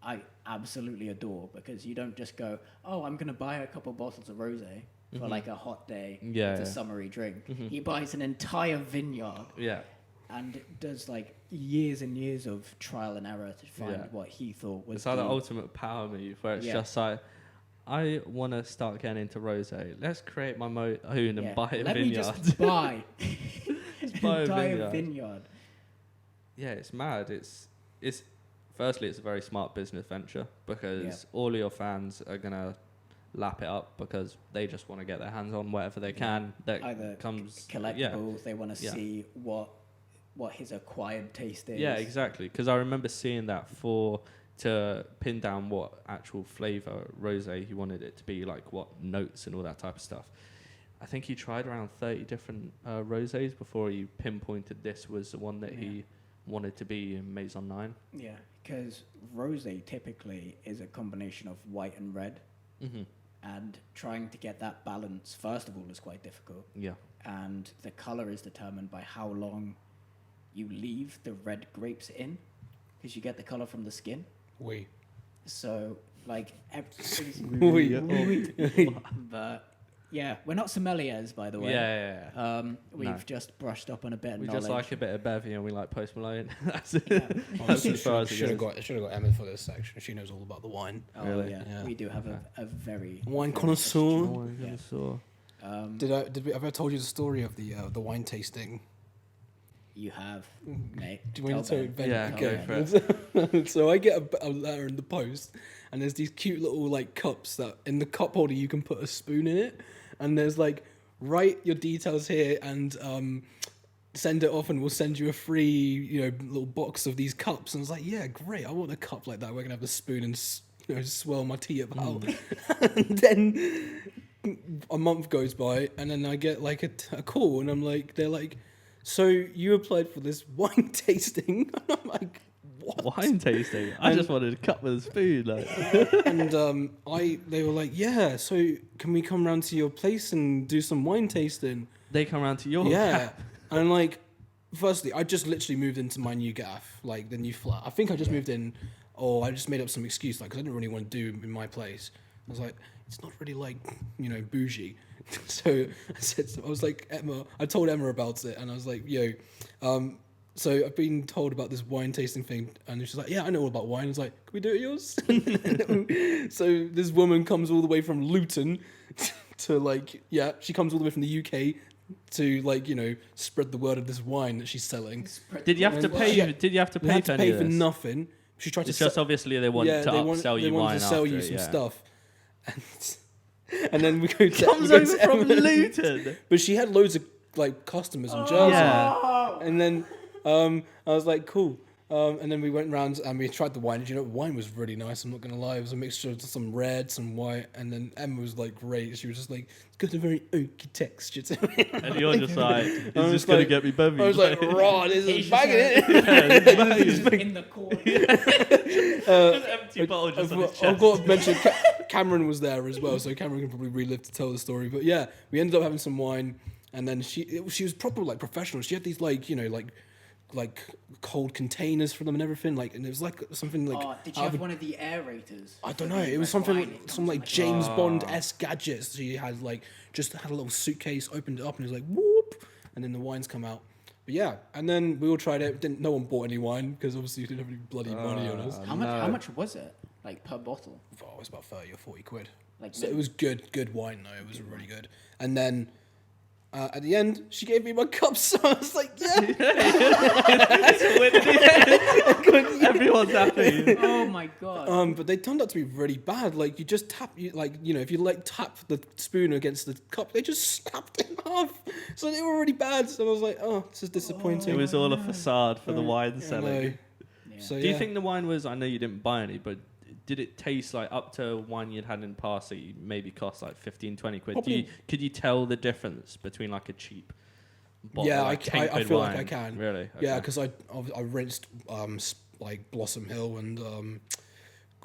I absolutely adore, because you don't just go, "Oh, I'm going to buy a couple bottles of rosé for like a hot day. Yeah, It's a yeah. summery drink." He buys an entire vineyard Yeah. and does like years and years of trial and error to find Yeah. what he thought was It's like the ultimate power move where it's Yeah. just like, I want to start getting into rosé. Let's create my own and Yeah. buy a Let vineyard. me just buy Just an buy a entire vineyard. vineyard. Yeah, it's mad. It's firstly, it's a very smart business venture because Yeah. all of your fans are gonna lap it up because they just want to get their hands on whatever they can that Either comes collectibles, they want to Yeah. see what his acquired taste is. Yeah, exactly. Because I remember seeing that to pin down what actual flavor rosé he wanted it to be, like what notes and all that type of stuff. I think he tried around 30 different rosés before he pinpointed this was the one that he wanted to be in Maison 9. Yeah, because rosé typically is a combination of white and red, and trying to get that balance, first of all, is quite difficult. Yeah. And the color is determined by how long you leave the red grapes in, because you get the color from the skin. Oui. So, like, Oui. but yeah, we're not sommeliers, by the way. Yeah. We've No. just brushed up on a bit of We knowledge. just like a bit of bevy and we like Post Malone. That's it. Yeah. That's as far as it should have goes. got Emma for this section. She knows all about the wine. Oh, Really? yeah. We do have a very Wine very connoisseur. astute- Yeah. Yeah. Did we ever told you the story of the wine tasting? You have, mate. Do you want to tell it, Ben? Yeah, go for it. So I get a letter in the post, and there's these cute little like cups that in the cup holder you can put a spoon in it, and there's like write your details here and send it off, and we'll send you a free little box of these cups. And I was like, yeah, great, I want a cup like that. We're gonna have a spoon and swirl my tea about. And then a month goes by, and then I get like a call, and they're like, so you applied for this wine tasting? And I'm like, what? Wine tasting? I just wanted a cup with a spoon. Like. And they were like, yeah, so can we come round to your place and do some wine tasting? They come around to your Yeah. And I'm like, firstly, I just literally moved into my new gaff, like the new flat. I think I just moved in, or I just made up some excuse, like, because I didn't really want to do in my place. I was like, it's not really like, bougie. So I was like, Emma, I told Emma about it, and I was like, so I've been told about this wine tasting thing, and she's like, yeah, I know all about wine. I was like, can we do it at yours? So this woman comes all the way from Luton to she comes all the way from the UK to spread the word of this wine that she's selling. Did you have to pay? Yeah. Did you have to We pay had for to any pay of for this? nothing. She tried It's to just obviously they want to upsell they you wanted wine to sell after you it, some yeah. stuff. And then we go to Comes we go over to from Emma. Luton. But she had loads of customers in Jersey. Yeah. And then I was like, cool. And then we went round and we tried the wine. And the wine was really nice. I'm not going to lie. It was a mixture of some red, some white. And then Emma was like, great. She was just like, it's got a very oaky texture to it. And you're just like, is was this going to like- get me bevy? I was like, raw, this is He's banging just it. in the corner. Just empty bottle just on his I've chest. got to mention Cameron was there as well, so Cameron can probably relive to tell the story. But yeah, we ended up having some wine, and then she was proper professional. She had these like cold containers for them and everything, and it was like something like. Oh, did you have one of the aerators? I don't for know. the It was red something, wine? It some comes like in James Bond-esque gadgets. She had just had a little suitcase, opened it up, and it was like whoop, and then the wines come out. But yeah, and then we all tried it. No one bought any wine because obviously we didn't have any bloody money on us. How much was it? Like per bottle? Oh, it was about 30 or 40 quid. Like So it was good wine though. It was really good. And then at the end, she gave me my cups. So I was like, yeah. Everyone's happy. Oh my god. But they turned out to be really bad. Like you just tap, if you tap the spoon against the cup, they just snapped in half. So they were really bad. So I was like, oh, this is disappointing. It was all a facade for the wine I selling. know. Yeah. So Do you yeah. think the wine was? I know you didn't buy any, but did it taste like up to wine you'd had in the past that maybe cost like 15, 20 quid? Probably- Could you tell the difference between like a cheap bottle Yeah, of like 10 I quid feel wine? like I can. Really? Yeah, Okay. because I rinsed like Blossom Hill and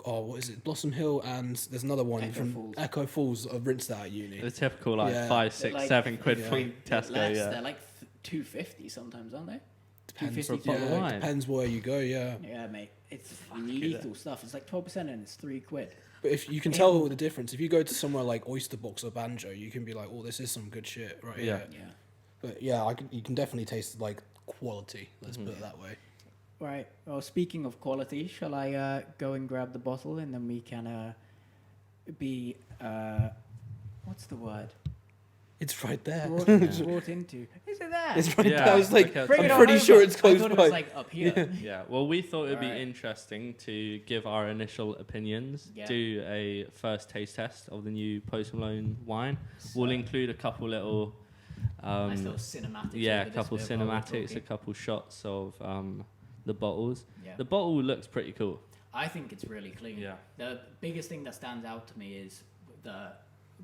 what is it? Blossom Hill and there's another one Echo from Falls. Echo Falls. I rinsed that at uni. The typical like Yeah. 5, They're 6, like 7 quid yeah. from Tesco. Less, Yeah. they're like 250 sometimes, aren't they? Depends. 250 For a bottle of Yeah, wine. it depends where you go. Yeah, Yeah, mate. It's lethal stuff. It's like 12% and it's 3 quid. but if you can tell the difference, if you go to somewhere like Oyster Box or Banjo, you can be like, oh, this is some good shit, right? Yeah. Yeah. But yeah, you can definitely taste like quality. Let's put it that way. Right. Well, speaking of quality, shall I go and grab the bottle and then we can be what's the word? It's right there. Brought into. Is it there? It's right Yeah, there. I was like, okay. Bring I'm it on pretty over. sure it's I close thought by. it was like up here. Yeah, well, we thought it'd be Right. interesting to give our initial opinions, Yeah. do a first taste test of the new Post Malone wine. We'll include a couple little, Nice little cinematics. yeah, a over this couple bit while we're cinematics, a talking. couple shots of the bottles. Yeah. The bottle looks pretty cool. I think it's really clean. Yeah. The biggest thing that stands out to me is the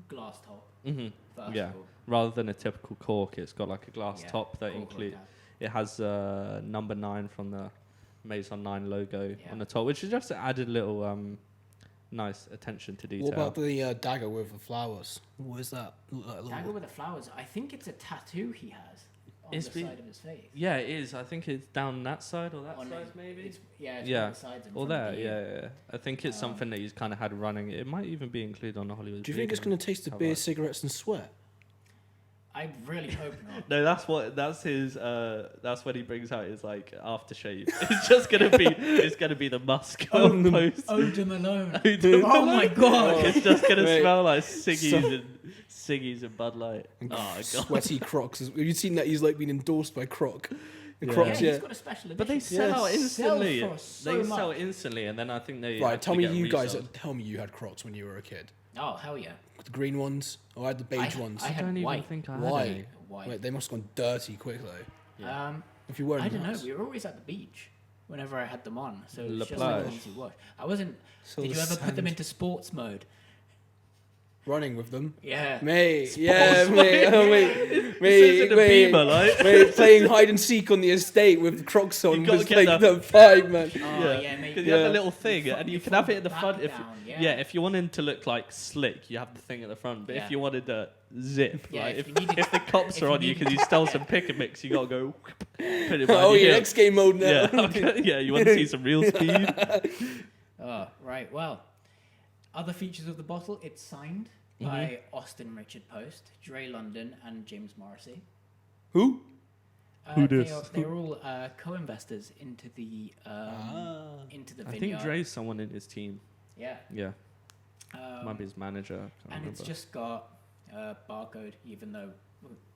glass top. Hmm First Yeah, of all. rather than a typical cork, it's got like a glass Yeah, top that cork include. cap. It has number 9 from the Maison 9 logo Yeah. on the top, which is just added little nice attention to detail. What about the dagger with the flowers? What is that? Look like a little- Dagger with the flowers. I think it's a tattoo he has on It's the been- side of his face. Yeah, it is. I think it's down that side or that On side, his- maybe. It's, it's Yeah. on the sides and Or front there, of the yeah, ear. yeah. I think it's something that he's kind of had running. It might even be included on the Hollywood. Do you think it's Vegan going to taste of cover. beer, cigarettes, and sweat? I really hope not. No, that's his. That's when he brings out his like aftershave. It's just gonna be. It's gonna be the musk of Post. Oh, de Malone. De Oh my god. It's just gonna Mate. smell like ciggies and Bud Light. And Oh god. sweaty Crocs. Have you seen that he's like been endorsed by Croc? The Yeah. Crocs, Yeah, yeah. he's got a special edition. But they sell out Yes. instantly. Sell for so They sell much. instantly, and then I think they Right, have tell to me get you guys. resold. Tell me you had Crocs when you were a kid. Oh, hell yeah. The green ones, or I had the beige ones. I I had don't even white. think I had Why? any. White. Wait, they must have gone dirty quick though. Um, If you weren't, I don't know. We were always at the beach whenever I had them on, so La it's just like an Plage. easy wash. I wasn't. So did you the ever put them sand. into sports mode? running with them, Yeah. mate? Yeah, mate. Oh, mate, This isn't a Beamer, like. mate, playing hide and seek on the estate with Crocs on You've gotta was get like the- the vibe, man. Oh yeah, mate. Because you have Yeah. a little thing, and you can have it in the front. If Down, yeah, if you wanted to look like slick, you have the thing at the front. But Yeah. if you wanted to zip, Yeah, like, if if, you needed- if the cops if are you on you needed because you to- stole yeah. some pick and mix, you gotta go. Put it Oh, behind yeah, your next game mode now. Yeah, okay, yeah. You want to see some real speed? Oh, right. Well, other features of the bottle. It's signed by Austin Richard Post, Dre London, and James Morrissey. Who? Who dis? They're all co-investors into the into the I vineyard. think Dre's someone in his team. Yeah. Yeah, might be his manager. I can't And remember. it's just got barcode, even though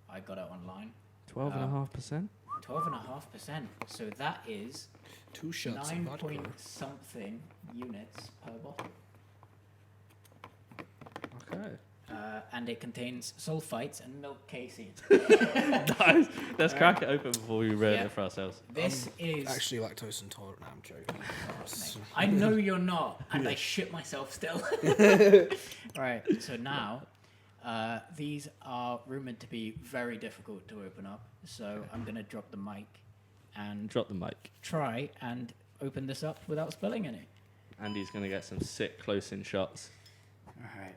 I got it online. 12.5%. 12.5%. So that is 2 shots of 9 vodka. point something units per bottle. Okay. And it contains sulfites and milk casein. Nice. Let's crack it open before we ruin Yeah. it for ourselves. This is. Actually, lactose intolerant. No, I'm joking. Mate, I know you're not, and I shit myself still. Right, so now, these are rumored to be very difficult to open up. So I'm going to drop the mic and Drop the mic. try and open this up without spilling any. Andy's gonna get some sick close-in shots All right,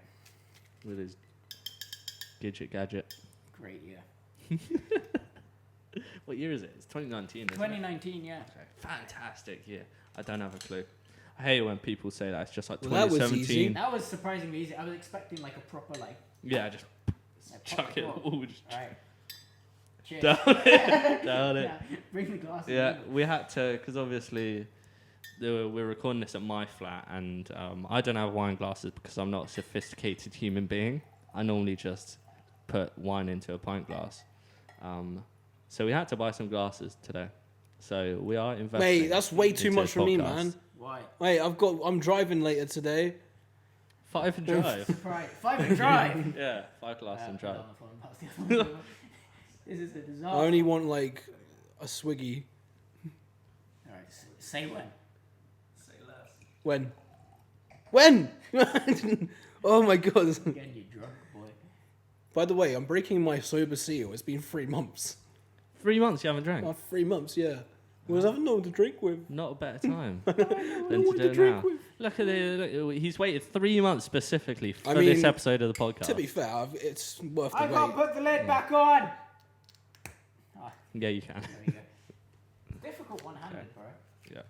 with his gadget. great year. What year is it? It's 2019. Isn't it? 2019, yeah. Okay. Fantastic year. I don't have a clue. I hate it when people say that. It's just like Well, that was 2017. easy. That was surprisingly easy. I was expecting like a proper like. Yeah, just a chuck proper it. pour. Ooh, just All right. Cheers. down it. Down it. Yeah, bring the glass. Yeah, we had to, because obviously we're recording this at my flat, and I don't have wine glasses because I'm not a sophisticated human being. I normally just put wine into a pint glass. So we had to buy some glasses today. So we are investing. Mate, that's way too into much for me, podcast. man. Why? Wait, I'm driving later today. 5 and drive. Right, 5 and drive. Yeah, 5 glasses and drive. This is a I disaster. only want like a swiggy. All right, say when. When? When? Oh my god. Getting you drunk, boy. By the way, I'm breaking my sober seal. It's been 3 months. 3 months you haven't drank? 3 months, yeah. Was having no one to drink with. Not a better time No than one to to do it drink now. with. Look at it. He's waited 3 months specifically for I mean, this episode of the podcast. To be fair, it's worth the I wait. can't put the lid back on. Yeah, you can. There you go. Difficult one-handed, bro. Yeah.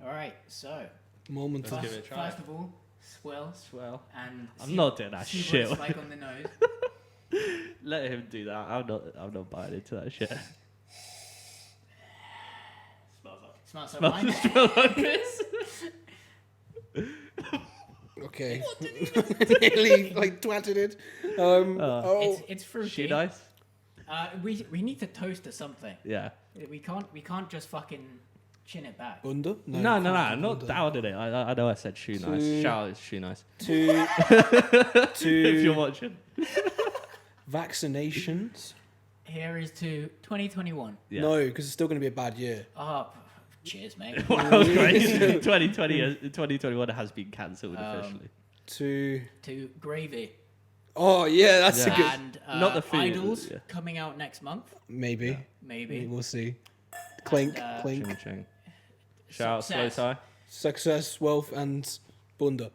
All right, so Moment Let's of give it a try. first of all, swell Swell. and I'm not doing that see shit. what it's like on the nose. Let him do that. I'm not buying into that shit. Smells like wine. Smells like this. Okay. Nearly like twatted it. It's fruity. She nice. We need to toast to something. Yeah. We can't just fucking chin it back. Under? No, can't I'm not under. doubting it. I know I said shoe nice. To- Shout out shoe nice. To If you're watching. vaccinations? Here is to 2021. Yeah. No, because it's still going to be a bad year. Oh, cheers, mate. Wow, great. 2021 has been cancelled officially. To gravy. Oh yeah, that's Yeah. a good. And Not the food, Idols yeah. coming out next month. Maybe. Maybe. We'll see. Clink, And, clink. Ching ching. Shout out slow Success. tie. Success, wealth, and bunda.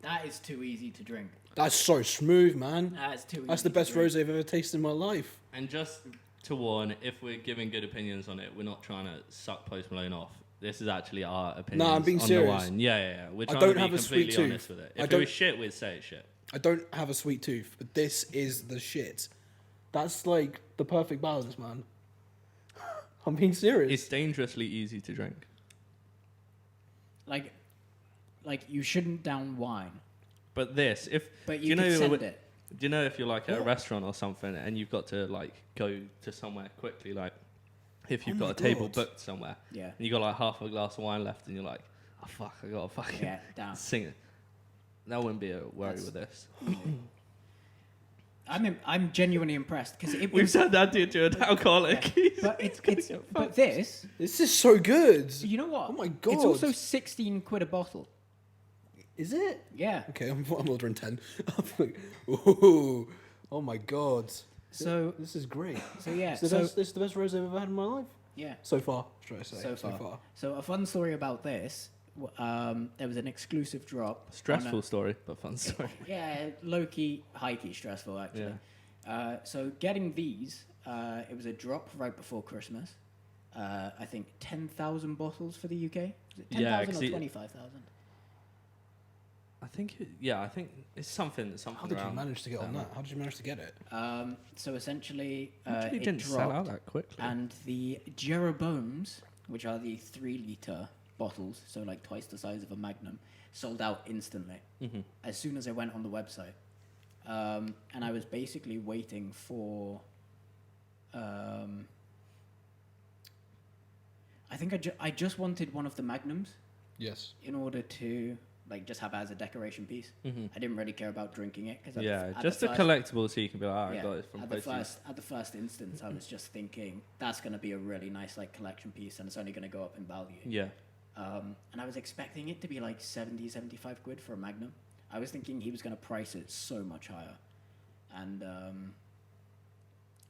That is too easy to drink. That's so smooth, man. That is too easy. That's the best to drink. rosé I've ever tasted in my life. And just to warn, if we're giving good opinions on it, we're not trying to suck Post Malone off. This is actually our opinions I'm being on serious. the wine. Yeah. We're I trying don't to have be a sweet completely tooth. honest with it. I If it don't- was shit, we'd say it's shit. I don't have a sweet tooth, but this is the shit. That's like the perfect balance, man. I'm being serious. It's dangerously easy to drink. Like you shouldn't down wine, But this, but do you know can send what- it. Do you know if you're like at a What? restaurant or something and you've got to like go to somewhere quickly, like if you've Oh got my a table God. booked somewhere Yeah. and you got like half a glass of wine left and you're like, oh fuck, I gotta fucking Yeah, down. sing it. That wouldn't be a worry That's- with this. I'm genuinely impressed because it We've was. turned that into an alcoholic. But but this, This is so good. you know what? Oh my God. It's also 16 quid a bottle. Is it? Yeah. Okay, I'm ordering 10. I'm like, ooh, oh my god. So This is great. so yeah. This is So this is the best rosé I've ever had in my life. yeah. So far, should I say? So far. So a fun story about this. There was an exclusive drop. on Stressful story, but fun story. Yeah, low key, high key stressful actually. So getting these, it was a drop right before Christmas. I think 10,000 bottles for the UK. Was it 10,000 Yeah, or 'cause 25,000? I think it's something How did you around manage to get on that. that? How did you manage to get it? So essentially, Actually, it didn't sell out dropped, that quickly. and the Jeroboams, which are the 3-litre bottles, so like twice the size of a Magnum, sold out instantly Mhm. as soon as I went on the website. And I was basically waiting for. I think I just wanted one of the Magnums Yes. in order to like just have it as a decoration piece. Mhm. I didn't really care about drinking it because Yeah, just a collectible, so you can be like, oh, I yeah, got it from at the Posties. first instance, I was just thinking that's going to be a really nice like collection piece, and it's only going to go up in value. Yeah. And I was expecting it to be like 70, 75 quid for a Magnum. I was thinking he was going to price it so much higher, and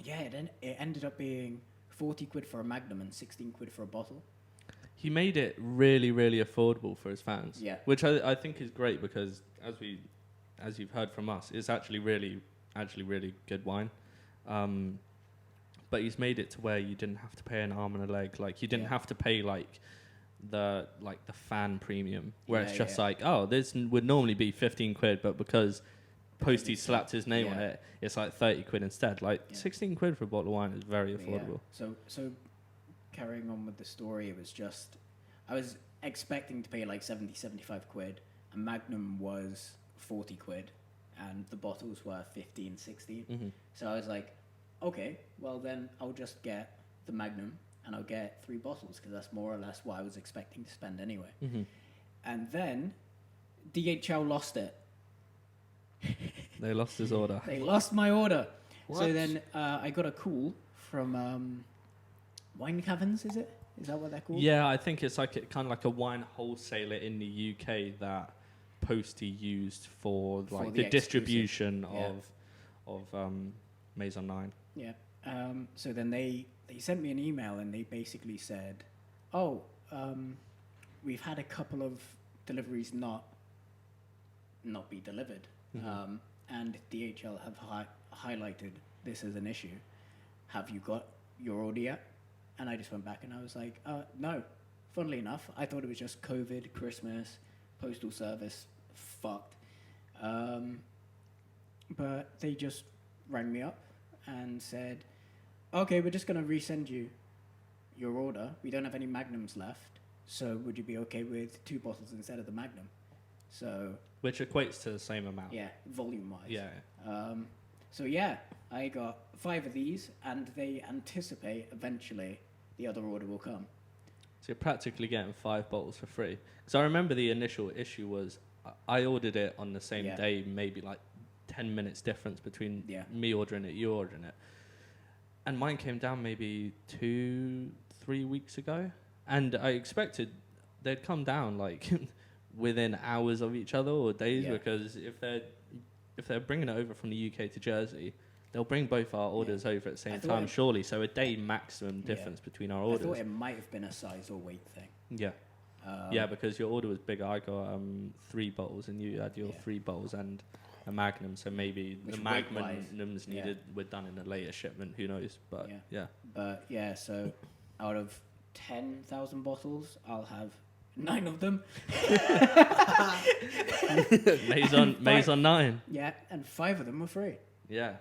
yeah, it ended up being 40 quid for a Magnum and 16 quid for a bottle. He made it really, really affordable for his fans. Yeah. Which I think is great because as you've heard from us, it's actually really good wine. But he's made it to where you didn't have to pay an arm and a leg. Like you didn't Yeah. have to pay like the fan premium where it's Yeah, just yeah. like, oh, this would normally be 15 quid, but because Posty slapped his name on Yeah. it, it's like 30 quid instead. Like Yeah. 16 quid for a bottle of wine is very But affordable. Yeah. So carrying on with the story, it was just I was expecting to pay like 70, 75 quid. A Magnum was 40 quid, and the bottles were 15, 16. Mhm. So I was like, okay, well then I'll just get the Magnum and I'll get 3 bottles because that's more or less what I was expecting to spend anyway. Mhm. And then DHL lost it. They lost his order. They lost my order. So What? then I got a call from Wine Caverns, is it? Is that what they're called? Yeah, I think it's like kind of like a wine wholesaler in the UK that Posty used for like the the distribution exclusive. of Maison 9. Yeah. So then they sent me an email and they basically said, "Oh, we've had a couple of deliveries not be delivered, and DHL have highlighted this as an issue. Have you got your order yet?" And I just went back and I was like, "No." Funnily enough, I thought it was just COVID, Christmas, postal service, fucked. But they just rang me up and said, "Okay, we're just going to resend you your order. We don't have any Magnums left, so would you be okay with 2 bottles instead of the Magnum?" So, Which equates to the same amount. yeah, volume-wise. Yeah. So yeah, I got 5 of these, and they anticipate eventually the other order will come. So you're practically getting 5 bottles for free. Because I remember the initial issue was I ordered it on the same day, maybe like 10 minutes difference between me ordering it, you ordering it. And mine came down maybe 2-3 weeks ago. And I expected they'd come down like within hours of each other or days, because if they're bringing it over from the UK to Jersey, they'll bring both our orders over at the same time, surely. So a day maximum difference between our orders. I thought it might have been a size or weight thing. Yeah. Yeah, because your order was bigger. I got 3 bottles and you had your 3 bottles and a Magnum. So maybe Which the Magnums were done in a later shipment. Who knows? But yeah. But yeah, so out of 10,000 bottles, I'll have 9 of them. Maison 9. Yeah, and 5 of them were free. Yeah.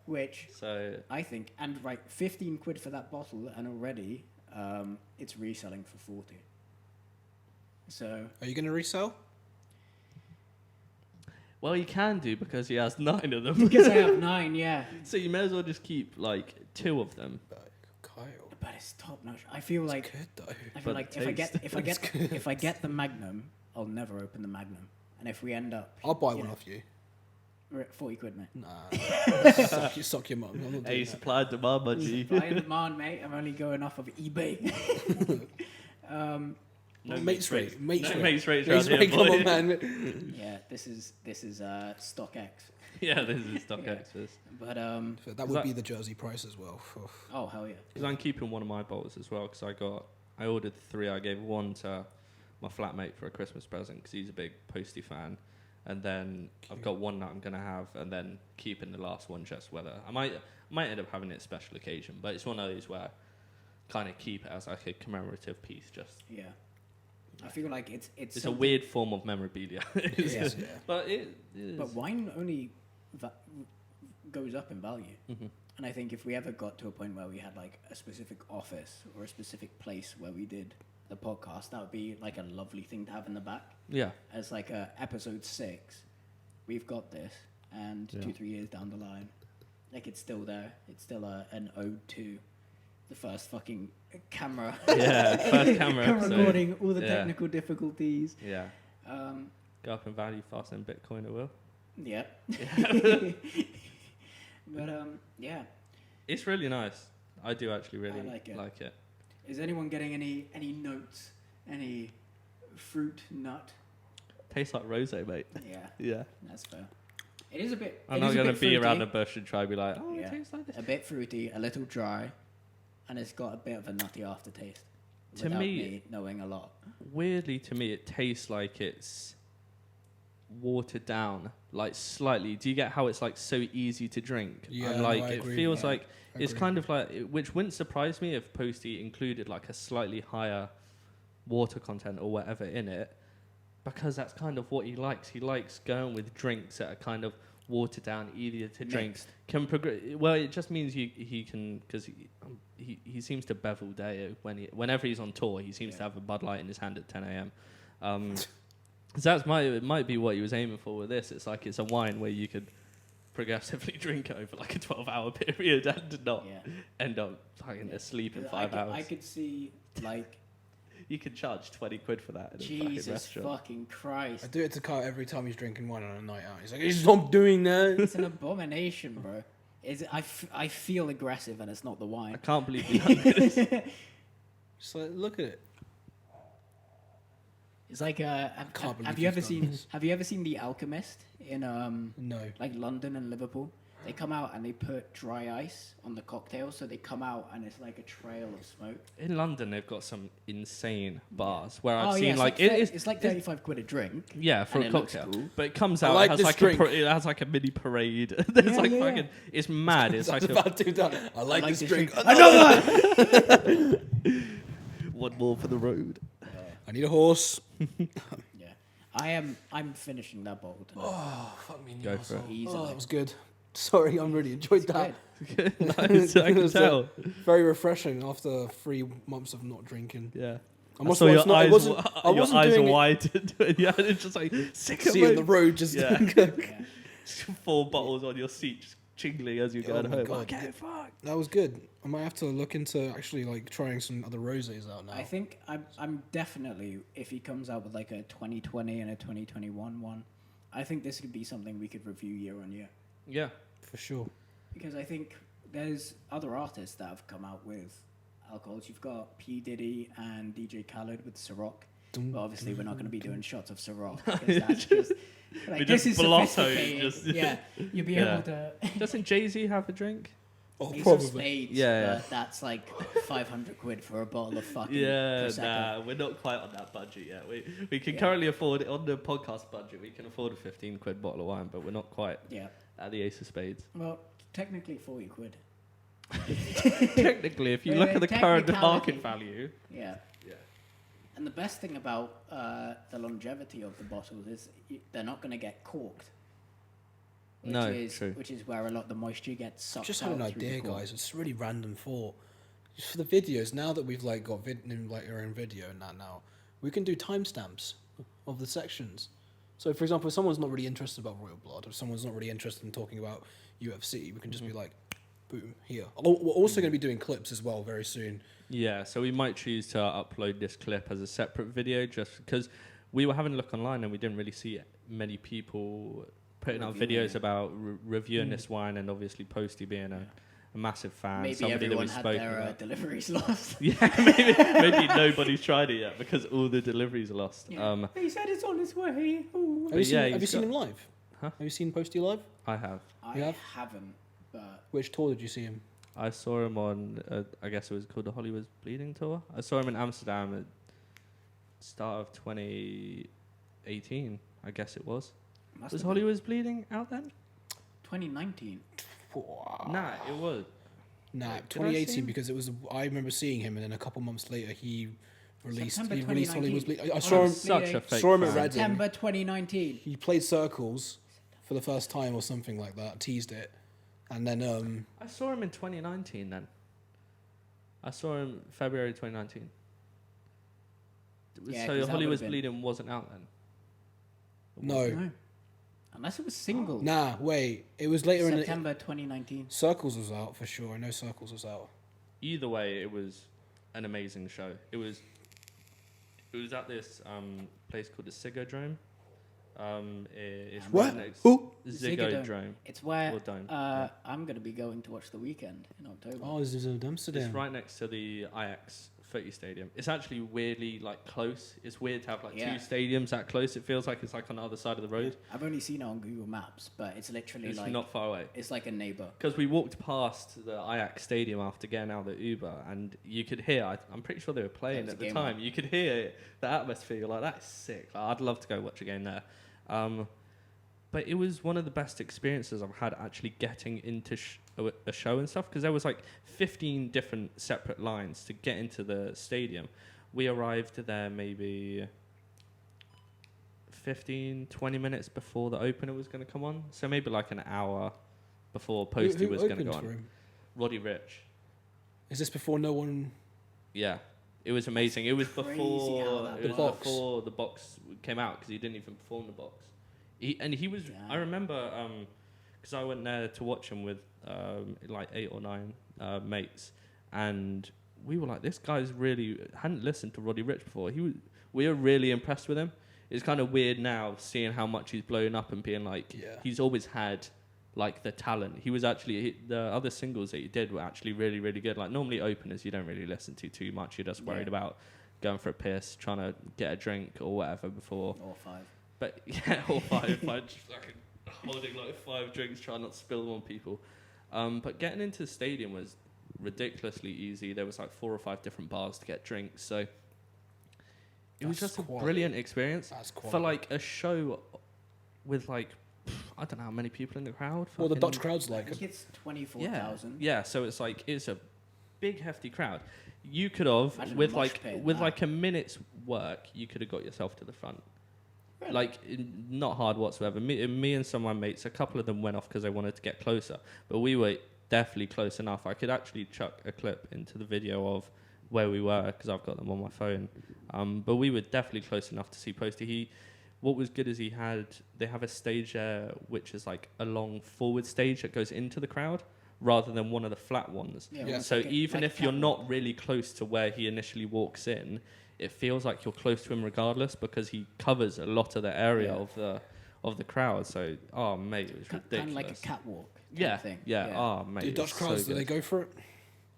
Which So I think, and 15 quid for that bottle, and already it's reselling for 40. So Are you going to resell? well, you can do because he has 9 of them. because I have 9, yeah. So you may as well just keep like 2 of them. Kyle. But it's top notch. I feel like Good though. I feel But like taste. if I get the Magnum, I'll never open the Magnum. And if we end up, I'll buy one off you. we're at 40 quid, mate. Nah. Suck your mum. I'm not Hey, doing that. supply and demand, my G. Supply and demand, mate. I'm only going off of eBay. No Mates rate. Mates No rate. mates rates Mates around rate, here, come boy. on, man. Yeah, this is StockX. Yeah, this is stock Yeah. extras. But So that would be the Jersey price as well. oh hell yeah. Because I'm keeping one of my bottles as well. Because I ordered 3. I gave 1 to my flatmate for a Christmas present because he's a big Posty fan, and then I've got 1 that I'm gonna have, and then keeping the last one just whether I might end up having it a special occasion. But it's one of those where kind of keep it as like a commemorative piece. Just Yeah. I feel like it's a something- weird form of memorabilia. It is. Yeah. But it is. But wine only goes up in value. Mm-hmm. And I think if we ever got to a point where we had like a specific office or a specific place where we did the podcast, that would be like a lovely thing to have in the back. Yeah. As like episode 6, we've got this, and 2-3 years down the line, like it's still there. It's still an ode to the first fucking camera. Yeah, first camera episode. recording, all the Yeah. technical difficulties. Yeah. Um, Go up in value faster than Bitcoin it will. yeah. But yeah. It's really nice. I do actually really I like it. it. Is anyone getting any notes? Any fruit, nut? Tastes like rosé, mate. Yeah, Yeah. that's fair. It is a bit. I'm it not is a going to bit be fruity. around the bush and try to be like, oh, Yeah. it tastes like this. A bit fruity, a little dry, and it's got a bit of a nutty aftertaste. To without me- knowing a lot. Weirdly, to me, it tastes like it's watered down, like slightly. Do you get how it's like so easy to drink? Yeah, And no, like I it agree. feels Yeah, like I it's agree. kind of like, which wouldn't surprise me if Posty included like a slightly higher water content or whatever in it, because that's kind of what he likes. He likes going with drinks that are kind of watered down, easier to drink. Mixed. Can progress. Well, it just means he can, because he seems to bevel day whenever he's on tour. He seems to have a Bud Light in his hand at 10 a.m. So it might be what he was aiming for with this. It's like it's a wine where you could progressively drink it over like a 12-hour period and not end up fucking asleep in 5 hours. I could see like You could charge 20 quid for that in a fucking Jesus restaurant. fucking Christ. I do it to Kyle every time he's drinking wine on a night out. He's like, stop doing that. It's an abomination, bro. I feel aggressive, and it's not the I wine. can't believe you done this. Just like, look at it. It's like can't believe have you you've ever done seen this. have you ever seen The Alchemist in No. like London and Liverpool? They come out and they put dry ice on the cocktail, so they come out and it's like a trail of smoke. In London, they've got some insane bars where Oh, I've seen it's like it's like 35 quid a drink. yeah, for and a it looks cocktail. cool. But it comes I out, like it has this like drink. it has like a mini parade. There's Yeah, like yeah, fucking, it's mad. It's like About to do that. I like this drink. Another. one more for the road. I need a horse. Yeah, I'm finishing that bottle tonight. Oh, fuck me. Go for it. Easily. Oh, that was good. Sorry, I really enjoyed It's that. good. Nice, I It can was, tell. Very refreshing after 3 months of not drinking. Yeah. I I must saw say, your it's not, I eyes, wasn't, I your wasn't eyes doing are it. wide. Yeah, it's just like sick of See on it. the road, just Yeah. Yeah. 4 bottles on your seat, just jingling as you're Oh going my home. God. Okay, fuck. that was good. I might have to look into actually like trying some other rosés out now. I think I'm definitely, if he comes out with like a 2020 and a 2021 one, I think this could be something we could review year on year. Yeah. for sure. Because I think there's other artists that have come out with alcohols. You've got P. Diddy and DJ Khaled with Ciroc. But obviously we're not going to be doing shots of Ciroc. Because that's just, like, We this just is blotto, sophisticated. just- Yeah, you'll be Yeah. able to... Doesn't Jay-Z have a drink? Oh, Ace of probably. Spades, Yeah, but that's like 500 quid for a bottle of fucking Yeah, Prosecco. nah, we're not quite on that budget yet. We can currently afford it on the podcast budget. We can afford a 15 quid bottle of wine, but we're not quite Yeah. at the Ace of Spades. Well, technically 40 quid. Technically, if you look at the current Technicality. market value, Yeah. yeah, And the best thing about the longevity of the bottles is they're not going to get corked. No, is, true. Which is where a lot of the moisture gets sucked Just had an out through the idea, cork. guys. It's a really random thought. Just for the videos, now that we've like got like our own video and that now, we can do timestamps of the sections. So, for example, if someone's not really interested about Royal Blood, or someone's not really interested in talking about UFC, we can just be like, boom, here. Oh, we're also going to be doing clips as well very soon. Yeah, so we might choose to upload this clip as a separate video just because we were having a look online and we didn't really see many people putting out Reviewing videos it. about reviewing this wine, and obviously Posty being a massive fan, Maybe somebody that everyone we've had spoken their about. deliveries lost. Yeah, maybe nobody's tried it yet because all the deliveries are lost. Yeah. He said it's on his way. Ooh. Have you seen, yeah, have you he's seen got- him live? Huh? Have you seen Posty live? I have. I You have? haven't, but Which tour did you see him? I saw him on, I guess it was called the Hollywood's Bleeding Tour. I saw him in Amsterdam at start of 2018, I guess it was. must Was have been Hollywood's Bleeding out then? 2019. Nah, it was. Nah, Wait, did I see 2018 him? because it was. I remember seeing him, and then a couple months later he released. September He released 2019. Hollywood's Bleeding. I Oh, saw no, him. Such a fake Saw him at fan. Reading. September 2019. He played Circles for the first time or something like that. Teased it, and then I saw him in 2019 then. I saw him February 2019. Yeah, 'cause So that Hollywood's would've been- Bleeding wasn't out then? no, No. Unless it was single. nah, wait, it was later in. September 2019. Circles was out for sure. I know Circles was out. Either way, it was an amazing show. It was at this place called the Zigodrome. It's What? right next Who? Zigodrome. It's where Or Dome, yeah. I'm going to be going to watch The Weekend in October. Oh, this is It's Amsterdam. right next to the Ajax footy stadium. It's actually weirdly like close. It's weird to have like Yeah. two stadiums that close. It feels like it's like on the other side of the road. I've only seen it on Google Maps, but it's literally It's like not far away. it's like a neighbor. Because we walked past the Ajax stadium after getting out of the Uber, and you could hear. I'm pretty sure they were playing was at a the game time. on. You could hear the atmosphere. You're like, that's sick. Like, I'd love to go watch a game there. But it was one of the best experiences I've had actually getting into a show and stuff, because there was like 15 different separate lines to get into the stadium. We arrived there maybe 15, 20 minutes before the opener was going to come on. So maybe like an hour before Posty Who was going to opened go for on. him? Roddy Rich. Is this before no one? Yeah. It was amazing. It was Crazy before how that it was works. before the box came out, because he didn't even perform the box. He was. Yeah. I remember because I went there to watch him with like 8 or 9 mates, and we were like, this guy's really hadn't listened to Roddy Rich before. We were really impressed with him. It's kind of weird now seeing how much he's blown up and being like, Yeah. he's always had like the talent. He was actually the other singles that he did were actually really, really good. Like normally openers you don't really listen to too much. You're just worried Yeah. about going for a piss, trying to get a drink or whatever before. Or 5. But yeah, or 5. I just fucking holding like 5 drinks, trying not to spill them on people. But getting into the stadium was ridiculously easy. There was like 4 or 5 different bars to get drinks, so it was just a brilliant experience for like a show with like I don't know how many people in the crowd. Well, the Dutch crowd's like I think it's 24,000. Yeah, so it's like it's a big hefty crowd. You could have with like a minute's work, you could have got yourself to the front. Really? Like not hard whatsoever. Me and some of my mates, a couple of them went off because they wanted to get closer, but we were definitely close enough. I could actually chuck a clip into the video of where we were because I've got them on my phone. But we were definitely close enough to see Posty. What was good is they have a stage there which is like a long forward stage that goes into the crowd rather than one of the flat ones. Yeah. So like even if you're catwalk. not really close to where he initially walks in, it feels like you're close to him regardless because he covers a lot of the area of the crowd. So, oh mate, it was ridiculous. Kind of like a catwalk. Thing. Yeah. Oh mate. the Dutch crowds, do they go for it?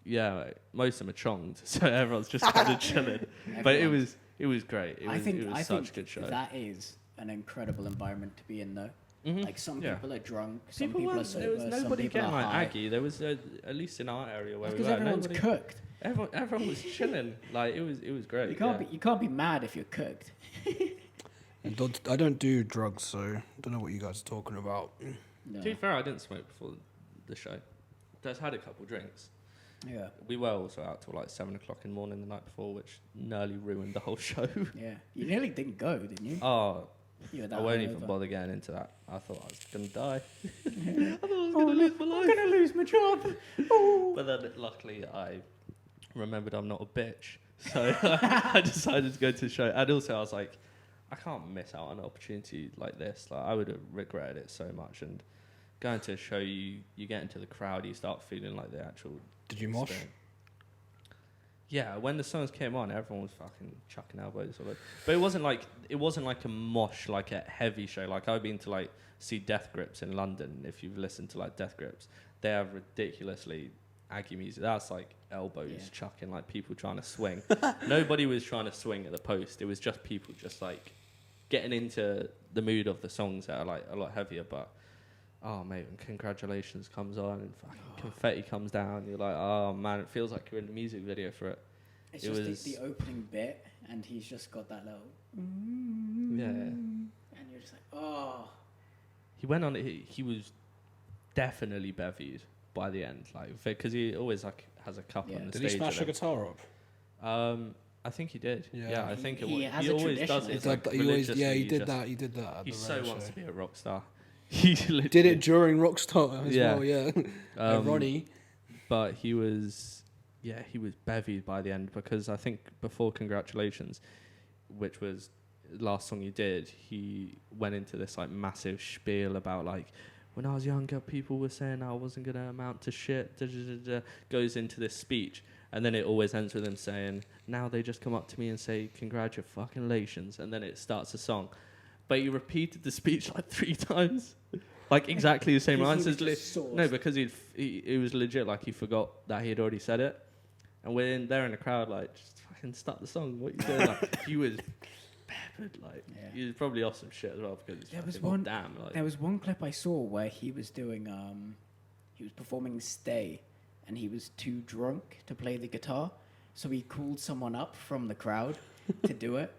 Yeah, mate. Most of them are chonged, so everyone's just kind of chilling. But it was great. It was such a good show. That is an incredible environment to be in, though. Mm-hmm. Like some people are drunk, some People people are weren't. sober, There was some nobody people getting are like high. aggy. There was at least in our area where we Because were. everyone's cooked. Everyone was chilling. Like it was great. You can't be mad if you're cooked. I don't do drugs, so I don't know what you guys are talking about. No. To be fair, I didn't smoke before the show. Just had a couple drinks. Yeah. We were also out till like 7 o'clock in the morning the night before, which nearly ruined the whole show. Yeah. You nearly didn't go, didn't you? Oh, You were I that won't even hungover. bother getting into that. I thought I was gonna die. I thought I was gonna lose my life. I'm gonna lose my job. Oh. But then luckily I remembered I'm not a bitch. So I decided to go to the show. And also I was like, I can't miss out on an opportunity like this. Like I would have regretted it so much. And going to a show, you get into the crowd, you start feeling like the actual... Did you mosh? Yeah, when the songs came on, everyone was fucking chucking elbows all over. But it wasn't like a mosh, like a heavy show. Like I've been to like see Death Grips in London. If you've listened to like Death Grips, they have ridiculously aggy music. That's like elbows chucking, like people trying to swing. Nobody was trying to swing at the post. It was just people just like getting into the mood of the songs that are like a lot heavier. But oh mate, when Congratulations comes on and fucking confetti comes down, you're like, oh man, it feels like you're in the music video for it. It's just the opening bit, and he's just got that little... Yeah. And you're just like, oh. He went on, he was definitely bevied by the end, like, because he always like has a cup on the stage. Did he smash a guitar up? I think he did. Yeah. I think He it has he a always does tradition. it. Like, He always, religiously, he did that. He did that. At He the so radio wants show. to be a rock star. He Did it during Rockstar as well. Yeah. Ronnie. But he was bevied by the end because I think before Congratulations, which was the last song he did, he went into this like massive spiel about like, when I was younger, people were saying I wasn't going to amount to shit, goes into this speech. And then it always ends with him saying, now they just come up to me and say, congratulations. And then it starts a song. But he repeated the speech like 3 times. Like exactly the same lines. No, because it was legit. Like he forgot that he had already said it. And we're there in the crowd, like, just fucking start the song. What are you doing? Like, he was peppered. Like, he was probably off some shit as well because There was one clip I saw where he was doing, he was performing Stay, and he was too drunk to play the guitar, so he called someone up from the crowd to do it.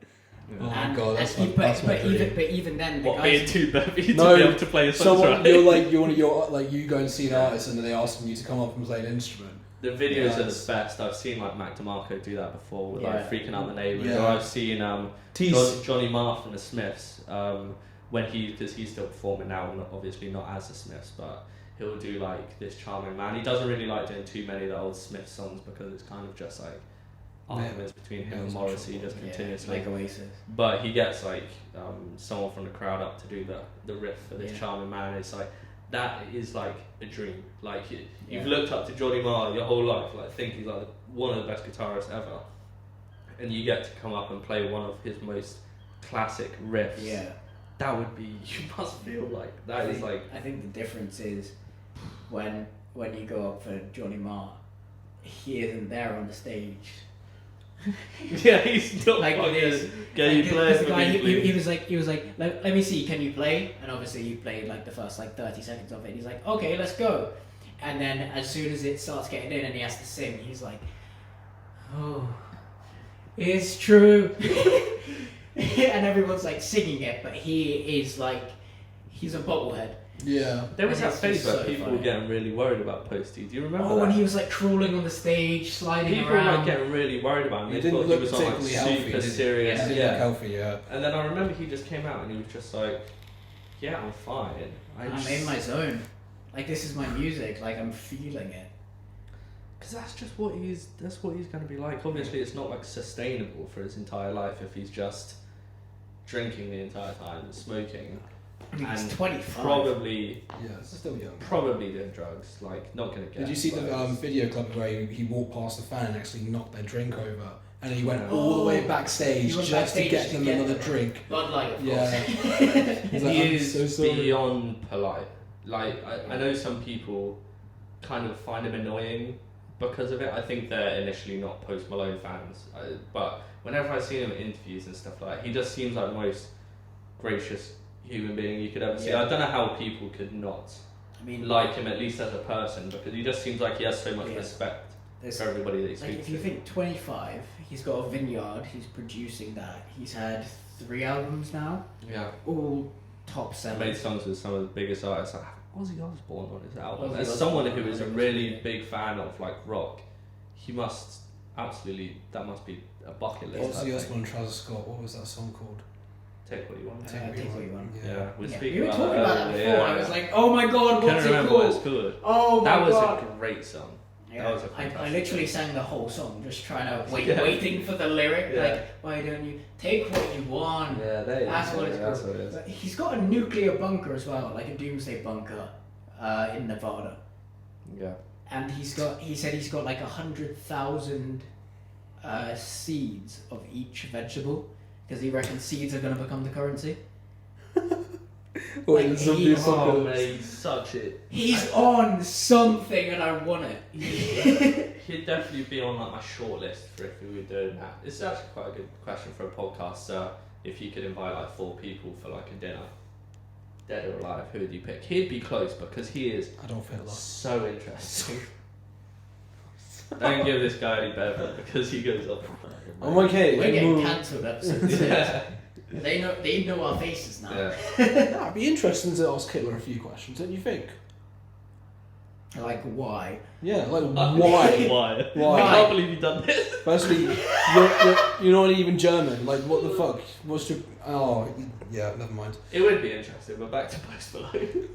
Oh my god, But even then, the guys, being too beefy to be able to play a song. Someone, you're like you go and see an artist and then they asking you to come up and play an instrument. The videos are the best. I've seen like Mac DeMarco do that before with like freaking out the neighbours. Yeah. Or I've seen Johnny Marr from the Smiths because he's still performing now, and obviously not as the Smiths, but he'll do like this Charming Man. He doesn't really like doing too many of the old Smith songs because it's kind of just like arguments between him and Morrissey just continuously. like Oasis. But he gets like someone from the crowd up to do the riff for this Charming Man. It's like that is like a dream. Like you've looked up to Johnny Marr your whole life, like think he's like one of the best guitarists ever, and you get to come up and play one of his most classic riffs. Yeah, that would be. You must feel like that is like. I think the difference is when you go up for Johnny Marr, he isn't there on the stage. Yeah, he's not Like fucking. it is. Can you play The for guy, me, he please? was like, let me see, can you play? And obviously he played like the first like 30 seconds of it. He's like, okay, let's go. And then as soon as it starts getting in and he has to sing, he's like, oh, it's true. And everyone's like singing it, but he is like, he's a bobblehead. Yeah. There was And that it's phase just where so people funny. were getting really worried about Posty. Do you remember Oh, that? and he was like crawling on the stage, sliding People were around. like getting really worried about him. He They didn't thought he look was on like particularly healthy, super did he? serious. He didn't Yeah. look healthy, yeah. And then I remember he just came out and he was just like, yeah, I'm fine. I'm in my zone. Like, this is my music. Like, I'm feeling it. Because that's what he's going to be like. Obviously, it's not like sustainable for his entire life if he's just drinking the entire time, smoking, I mean, he's and 25. probably Yeah, it's still young. doing drugs. Like, not going to get. Did you see the exposed. video clip where he walked past the fan and actually knocked their drink over? And then he went all the way backstage He went just to backstage get to them get another them. drink. Bud Light, of Yeah. course. He's like, He "I'm is so sorry." beyond polite. Like, I know some people kind of find him annoying because of it. I think they're initially not Post Malone fans, but whenever I see him in interviews and stuff like that, he just seems like the most gracious human being you could ever see. Yeah. I don't know how people could not I mean, like him, at least as a person, because he just seems like he has so much Yeah. respect there's, for everybody that he like, speaks if you to. think 25, he's got a vineyard, he's producing that. He's had 3 albums now, Yeah. all top Made sellers. songs with some of the biggest artists. Like Ozzy Osbourne on his album. Ozzy As Osbourne, someone who is a I think really was- big fan of like rock, he must absolutely, that must be a bucket list. Ozzy I think. Osbourne and Travis Scott, what was that song called? Take what you want. Take what you want. Yeah, we Yeah, speak you were about talking about that earlier, before. yeah. I was like, oh my god, Couldn't what's it remember what it's called? called. Oh my That was god. a great song. Yeah, That was a I fantastic literally sang the whole song, just trying to Yeah. waiting for the lyric. Yeah. Like, why don't you take what you want? Yeah, there you That's go. what it's That's called. what it is. But he's got a nuclear bunker as well, like a doomsday bunker, in Nevada. Yeah. And he said he's got like 100,000 seeds of each vegetable, because he reckons seeds are going to become the currency. Wait, Like, zombie he- song. Oh mate, such it. He's on something, and I want it. He'd definitely be on like my short list for if we were doing that. It's actually quite a good question for a podcast. If you could invite like 4 people for like a dinner, dead or alive, who would you pick? He'd be close because he is Adolf Hitler. so interesting. Don't give this guy any benefit because he goes up. I'm okay. We're getting Ooh. cancelled episodes. Yeah. They know our faces now. Yeah. That'd be interesting to ask Hitler a few questions, don't you think? Like, why? Yeah, like why? Why? Why? I can't believe you've done this. Firstly, you're not even German. Like, what the fuck? What's your... Oh, yeah, never mind. It would be interesting, but back to Post Malone.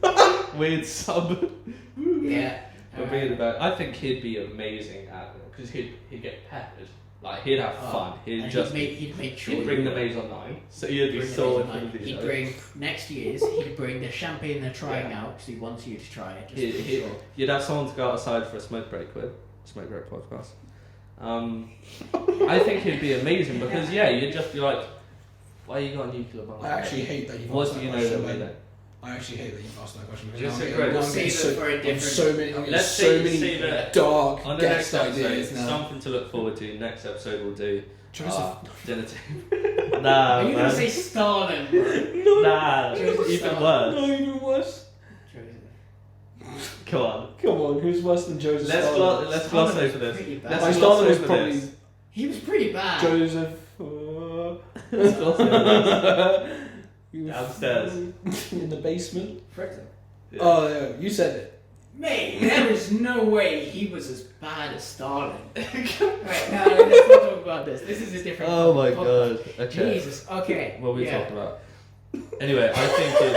Weird sub. Yeah. But being about, I think he'd be amazing at it because he'd get peppered. Like he'd have fun. He'd And just he'd make sure he'd bring you the were- Maison 9, so he'd be bring the so Maison in Nine. He'd the bring next year's. He'd bring the champagne they're trying out because he wants you to try it. Just to be sure. You'd have someone to go outside for a smoke break with. Smoke break podcast. I think he'd be amazing because you'd just be like, why you got a nuclear bomb? I actually hate that you've What asked do that you know question, about man. that? I actually hate that you've asked that question. Just Now I'm a getting- great- now I'm We'll getting save it for a I'm different- so many, I'm getting Let's so see many that. dark On the guest next ideas episode, now. something to look forward to. Next episode we'll do Joseph. dinner table. Nah, Are you gonna say Stalin? Bro? nah, Joseph even Stalin. worse. No, even worse. Come on. Come on, who's worse than Joseph Let's Stalin? let's Stalin gloss was over this. pretty bad. Let's My gloss Stalin was over probably this. He was pretty bad. Joseph. Let's gloss over this. He was Downstairs. in the basement. Frickson. Yeah. Oh, yeah, you said it. Mate, there is no way he was as bad as Stalin. Right, now let's not talk about this. This is a different Oh my podcast. god. Okay. Jesus, okay. What were we yeah. talking about? Anyway, I think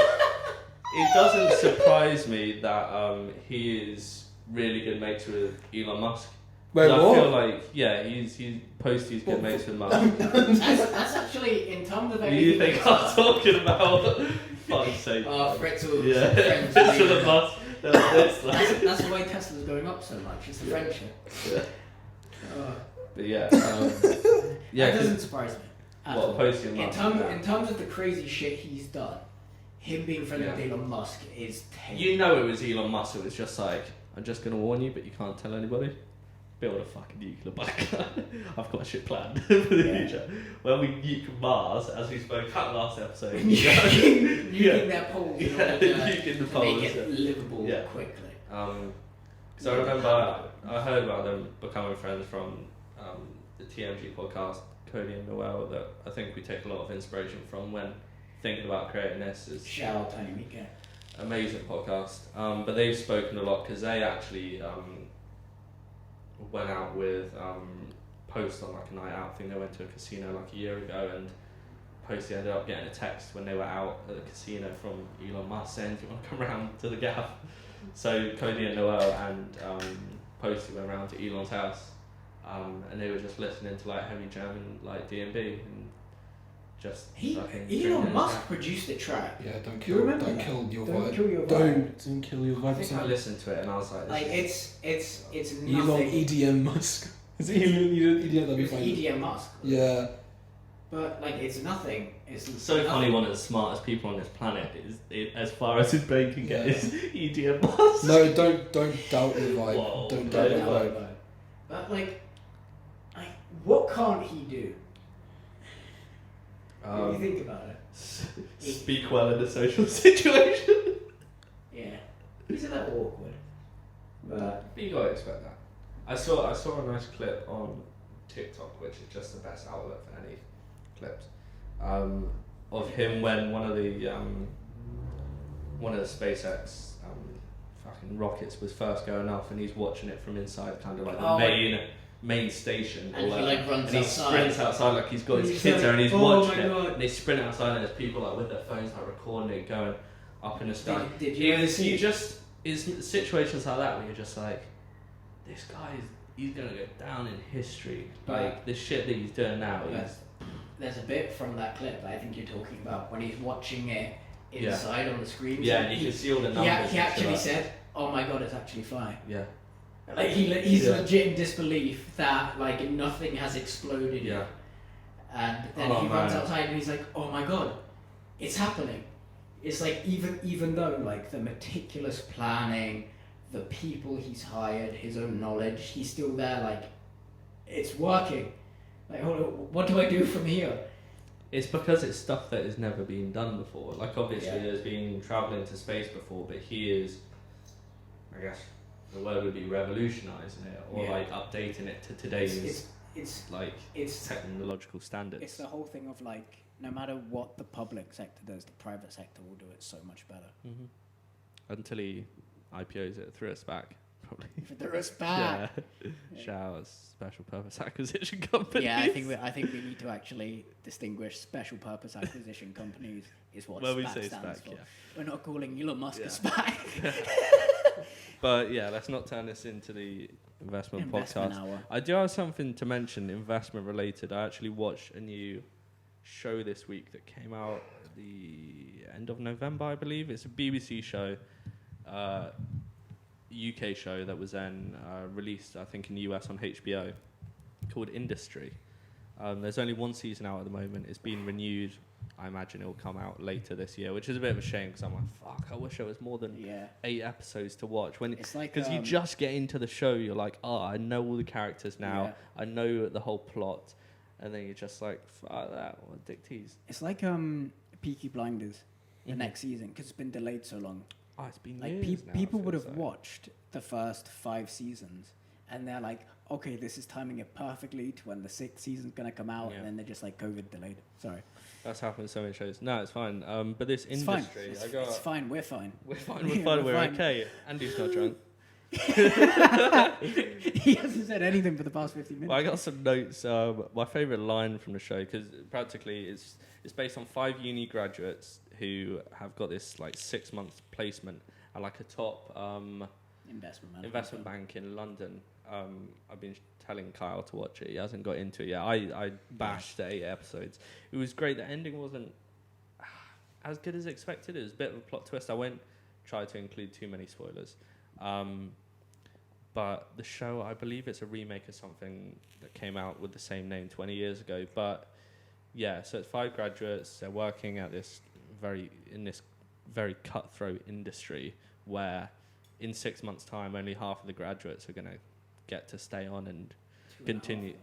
it doesn't surprise me that he is really good mates with Elon Musk. Wait, 'Cause I what? feel like he's Posty's good mates with Musk. That's actually, in terms of Do everything you think I'm talking about? Fuck's sake. Fritzl Yeah. friends. Fritzl and Musk. They're this, like. That's why Tesla's going up so much. It's the friendship. Yeah. Oh. But yeah. That Yeah. doesn't surprise me. At What, all. Posty and in, Musk? in terms of the crazy shit he's done, him being friends with Elon Musk is terrible. You know it was Elon Musk. It was just like, I'm just gonna warn you, but you can't tell anybody. build a fucking nuclear bunker. I've got shit planned for the future. When we nuke Mars, as we spoke about last episode. Nuking their poles in order to nuking the poles, make it livable quickly. Because I remember I heard about them becoming friends from the TMG podcast, Cody and Noel, that I think we take a lot of inspiration from when thinking about creating this. Is Shout out Tiny Mika. Amazing podcast. But they've spoken a lot because they actually went out with Post on like a night out. I think they went to a casino like a year ago, and Posty ended up getting a text when they were out at the casino from Elon Musk saying, "Do you want to come round to the gaff?" So Cody and Noel and Posty went round to Elon's house, and they were just listening to like heavy German like D&B and just Elon Musk produced a track. Yeah, don't kill your vibe. Don't kill your vibe. I think I listened to it and I was like, it's nothing. Elon EDM Musk. Is it Elon EDM? That'd be fine. EDM Musk. Yeah. But like it's nothing. It's so nothing. funny. One of the smartest people on this planet is as far as his brain can get is EDM Musk. No, don't doubt your vibe. Whoa, don't doubt your vibe. But like, what can't he do? If you think about it. Speak well in a social situation. Yeah. Isn't that awkward? But you gotta expect that. I saw a nice clip on TikTok, which is just the best outlet for any clips, of him when one of the SpaceX fucking rockets was first going off, and he's watching it from inside, kind of like the main station, and he like runs and he sprints outside like he's got his kids there, and he's watching it, and they sprint outside, and there's people like with their phones like recording it, going up in the sky. Did you ever see? It's situations like that where you're just like, this guy he's gonna go down in history. Like the shit that he's doing now is. There's a bit from that clip I think you're talking about when he's watching it inside on the screen. Yeah, and you can see all the numbers. He actually said, "Oh my god, it's actually flying." Yeah. Like he's legit in disbelief that like nothing has exploded yet. And then he runs outside and he's like, "Oh my god, it's happening." It's like even though like the meticulous planning, the people he's hired, his own knowledge, he's still there like, it's working. Like, what do I do from here? It's because it's stuff that has never been done before. Like, obviously, there's been travelling to space before, but he is, I guess, the word would be revolutionising it, or like updating it to today's it's technological standards. It's the whole thing of like, no matter what the public sector does, the private sector will do it so much better. Mm-hmm. Until he IPOs it through us back. Probably. Through us back. Shout out special purpose acquisition companies. Yeah, I think we need to actually distinguish special purpose acquisition companies is what SPAC stands for. Yeah. We're not calling Elon Musk a SPAC. But yeah, let's not turn this into the investment podcast. Hour. I do have something to mention, investment related. I actually watched a new show this week that came out at the end of November, I believe. It's a BBC show. UK show that was then released, I think, in the US on HBO, called Industry. There's only one season out at the moment. It's been renewed. I imagine it will come out later this year, which is a bit of a shame because I'm like, fuck, I wish there was more than 8 episodes to watch. Because you just get into the show, you're like, oh, I know all the characters now. I know the whole plot. And then you're just like, fuck that, what dick tease. It's like Peaky Blinders, the next season, because it's been delayed so long. Oh, it's been like years now, people would have watched the first 5 seasons, and they're like, okay, this is timing it perfectly to when the 6th season's gonna come out, and then they're just like, COVID delayed. Sorry. That's happened to so many shows. No, it's fine. But this it's Industry, fine. It's fine. We're fine. We're fine. We're okay. Andy's not drunk. He hasn't said anything for the past 15 minutes. Well, I got some notes. My favourite line from the show, because practically it's based on 5 uni graduates who have got this like 6-month placement at like a top investment bank in London. I've been telling Kyle to watch it. He hasn't got into it yet. I bashed the 8 episodes. It was great. The ending wasn't as good as expected. It was a bit of a plot twist. I won't try to include too many spoilers. But the show, I believe it's a remake of something that came out with the same name 20 years ago. But yeah, so it's 5 graduates. They're working at this very cutthroat industry where in 6 months' time, only half of the graduates are going to get to stay on and 2.5. continue.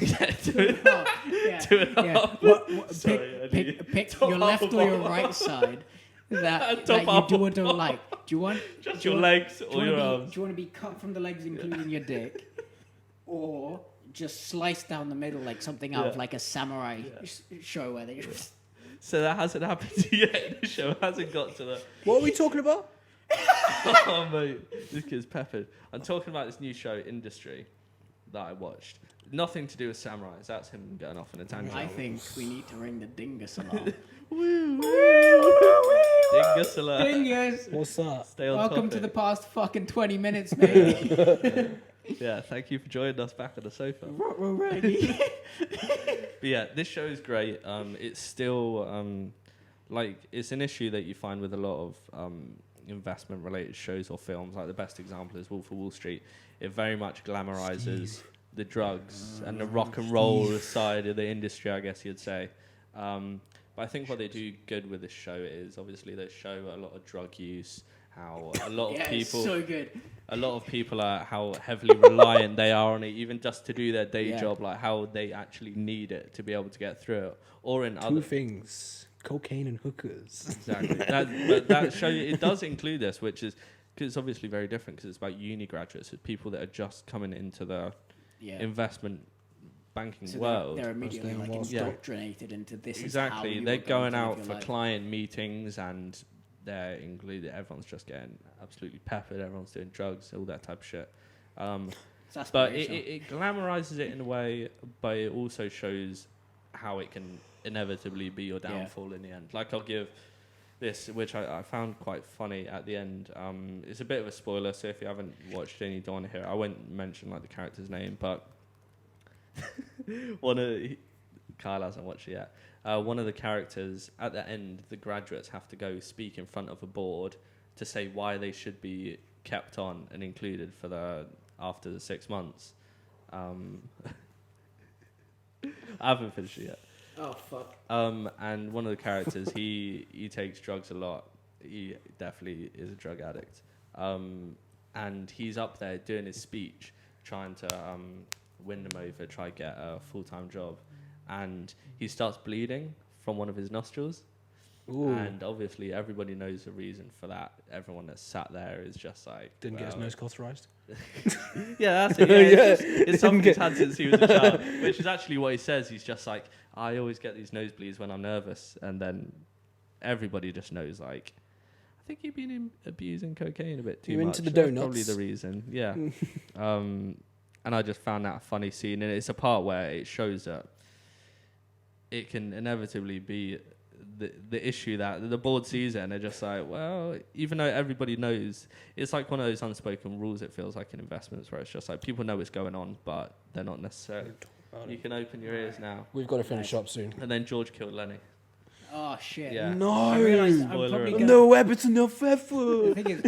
Yeah, 2.5. Yeah. 2.5. What, Sorry, pick top your left half or your of- right side that Top you half do or of- don't like. Do you want Just do you your want- legs do you or wanna your be- arms. Do you want to be cut from the legs, including your dick, or just sliced down the middle like something out of Yeah. like a samurai show where they just So that hasn't happened yet. The show hasn't got to the. What are we talking about? Oh mate, this kid's peppered. I'm talking about this new show, Industry, that I watched. Nothing to do with samurais. That's him going off on a tangent. I think we need to ring the dingus alarm. Dingus alert. Dingus! What's that? Stay on Welcome to topic. the past fucking 20 minutes, mate. Yeah, thank you for joining us back on the sofa. Right. But yeah, this show is great. It's still like it's an issue that you find with a lot of investment-related shows or films. Like the best example is Wolf of Wall Street. It very much glamorizes the drugs and the rock and roll side of the industry, I guess you'd say. But I think what they do good with this show is obviously they show a lot of drug use, how a lot of Yeah, people, it's so good. a lot of people are how heavily reliant they are on it, even just to do their day Yeah. job, like how they actually need it to be able to get through it. Or in Two other things: cocaine and hookers. exactly, but that show it does include this, which is because it's obviously very different because it's about uni graduates, it's people that are just coming into the Yeah. investment banking So world. they're immediately Staying like wild. Yeah. indoctrinated into this. Exactly, Is how you they're are going going to live out your for life. client meetings and they're included. Everyone's just getting absolutely peppered. Everyone's doing drugs, all that type of shit. It's But aspirational. it glamorizes it in a way, but it also shows how it can inevitably be your downfall in the end. Like I'll give this, which I found quite funny at the end. It's a bit of a spoiler, so if you haven't watched it and you don't want to hear it, I won't mention like the character's name, but Kyle hasn't watched it yet. One of the characters at the end, the graduates have to go speak in front of a board to say why they should be kept on and included for after the 6 months. I haven't finished it yet. Oh fuck. And one of the characters, he takes drugs a lot. He definitely is a drug addict. And he's up there doing his speech, trying to win them over, try to get a full-time job. And he starts bleeding from one of his nostrils. Ooh. And obviously everybody knows the reason for that. Everyone that's sat there is just like... Didn't get his well, nose cauterized. Yeah, that's it. Yeah, it's something he's Didn't had since he was a child, which is actually what he says. He's just like, I always get these nosebleeds when I'm nervous, and then everybody just knows, like, I think you've been abusing cocaine a bit too You much. into the That's donuts? probably the reason. Yeah. And I just found that a funny scene, and it's a part where it shows that it can inevitably be the issue that the board sees it and they're just like, well, even though everybody knows, it's like one of those unspoken rules, it feels like in investments, where it's just like people know what's going on, but they're not necessarily. You can open your ears now. We've got to finish up soon. And then George killed Lenny. Oh shit. Yeah. No. I realized I'm Spoiler probably alert. gonna, No Everton, no the Fefu. thing is,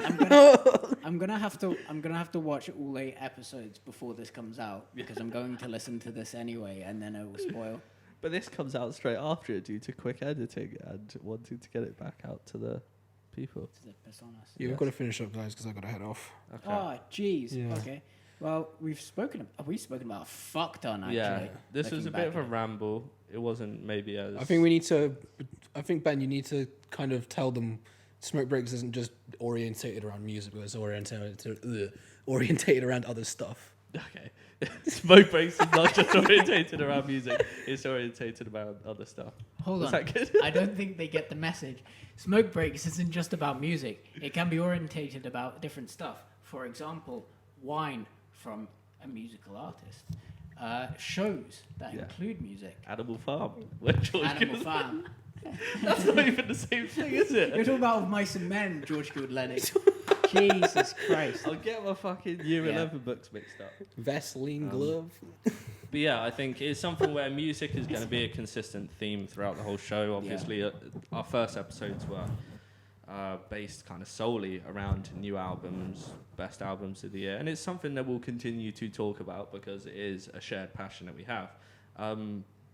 I'm gonna have to watch all 8 episodes before this comes out because I'm going to listen to this anyway, and then it will spoil. But this comes out straight after it due to quick editing and wanting to get it back out to the people. To the personas. Yeah, we've got to finish up, guys, because I've got to head off. Okay. Oh jeez. Yeah. Okay. Well, we've spoken about a fuck ton actually. Yeah, this was looking a bit back of a at it. ramble. It wasn't maybe as... I think, Ben, you need to kind of tell them Smoke Breaks isn't just orientated around music, but it's orientated around other stuff. Okay. Smoke Breaks is not just orientated around music, it's orientated around other stuff. Hold Was on. that good? I don't think they get the message. Smoke Breaks isn't just about music. It can be orientated about different stuff. For example, wine from a musical artist. Shows that Yeah. include music. Animal Farm. Where George Animal Goodman- Farm. That's not even the same thing, is You're it? talking about Mice and Men, George Good Lenny. Jesus Christ. I'll get my fucking year Yeah. 11 books mixed up. Vaseline glove. But yeah, I think it's something where music is going to be a consistent theme throughout the whole show. Obviously, our first episodes were based kind of solely around new albums, best albums of the year. And it's something that we'll continue to talk about because it is a shared passion that we have.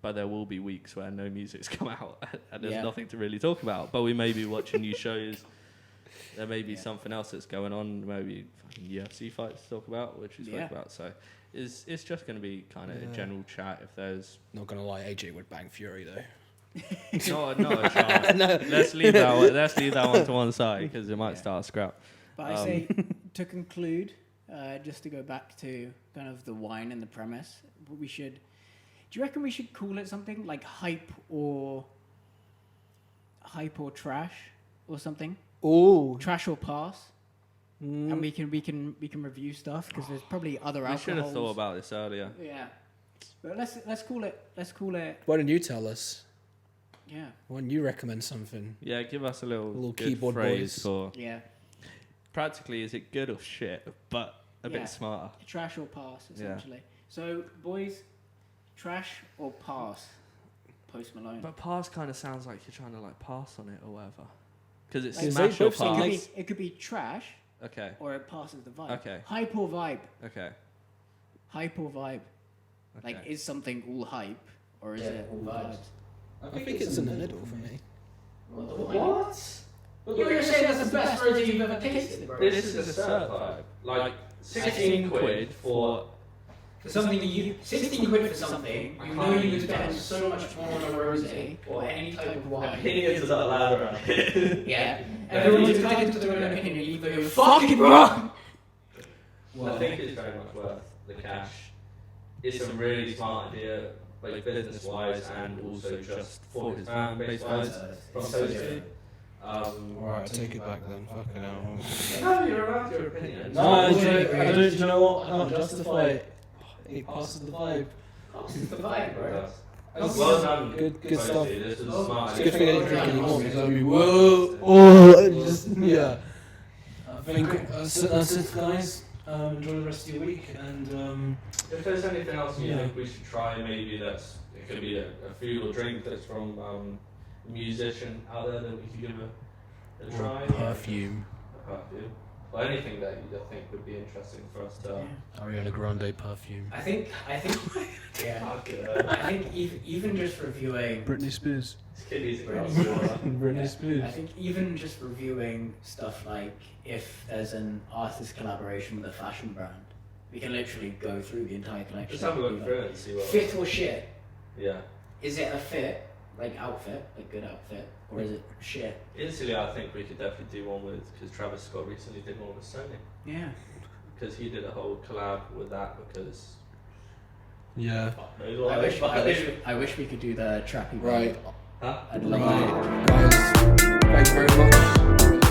But there will be weeks where no music's come out and there's Yeah. nothing to really talk about. But we may be watching new shows. there may be something else that's going on, maybe fucking UFC fights to talk about, which we spoke about. So it's just going to be kind of a general chat. If there's not gonna lie, AJ would bang Fury though. not a chance. No. Let's leave that one to one side because it might start a scrap. But I say to conclude, just to go back to kind of the wine and the premise, do you reckon we should call it something like hype or trash or something? Oh, Trash or pass? And we can review stuff because there's probably other alcohols. I should have thought about this earlier. Yeah, but let's call it. Why don't you tell us? Yeah. Why don't you recommend something? Yeah, give us a little good keyboard phrase voice. for. Yeah. Practically, is it good or shit? But a bit smarter. Trash or pass, essentially. So, boys, trash or pass? Post Malone. But pass kind of sounds like you're trying to like pass on it or whatever. Because it's Like, smash they or both sound pass. like- It could be trash Okay. or it passes the vibe. Okay. Hype or vibe? Okay. Hype or vibe? Like, Okay. is something all hype or is it all vibes? I think it's in the middle for me. What? You're saying that's the best rosé you've ever tasted, bro. This is a certified. Like 16 quid for. something 16 quid for something, you know you would spend so much more on a rosé or any type of wine. Opinions are not allowed around here. Yeah. Everyone's entitled to their own opinion, even though you're fucking wrong. I think it's very much worth the cash. It's a really smart idea, like business-wise and also just for his fan base-wise from Sophie. Alright, I take it back then. Fucking hell. No, you're allowed your opinion. No, I don't. Do you know what? I can't justify it. It passes the vibe. Passes the vibe, bro. Well done. Good stuff. This was a smart It's a good thing I didn't drink idea. anymore because I'd be whoa. I think that's it, guys. Enjoy the rest of your week, and If there's anything else you think we should try, maybe it could be a food or drink that's from a musician out there that we could give a try. perfume. A perfume. Or anything that you think would be interesting for us to. Ariana Grande perfume. I think, even just reviewing. Britney Spears. This kid needs a glass Britney of water. Britney Spears. I think even just reviewing stuff like if there's an artist collaboration with a fashion brand, we can literally go through the entire collection. Just have a look through it and see what. Fit or shit? Yeah. Is it a fit, like outfit, a good outfit, or is it shit? Instantly, I think we could definitely do one with, because Travis Scott recently did one with Sony. Yeah. Because he did a whole collab with that because. Yeah. I wish we could do the trappy. Right. Huh? I'd love Right. Guys, thank you very much.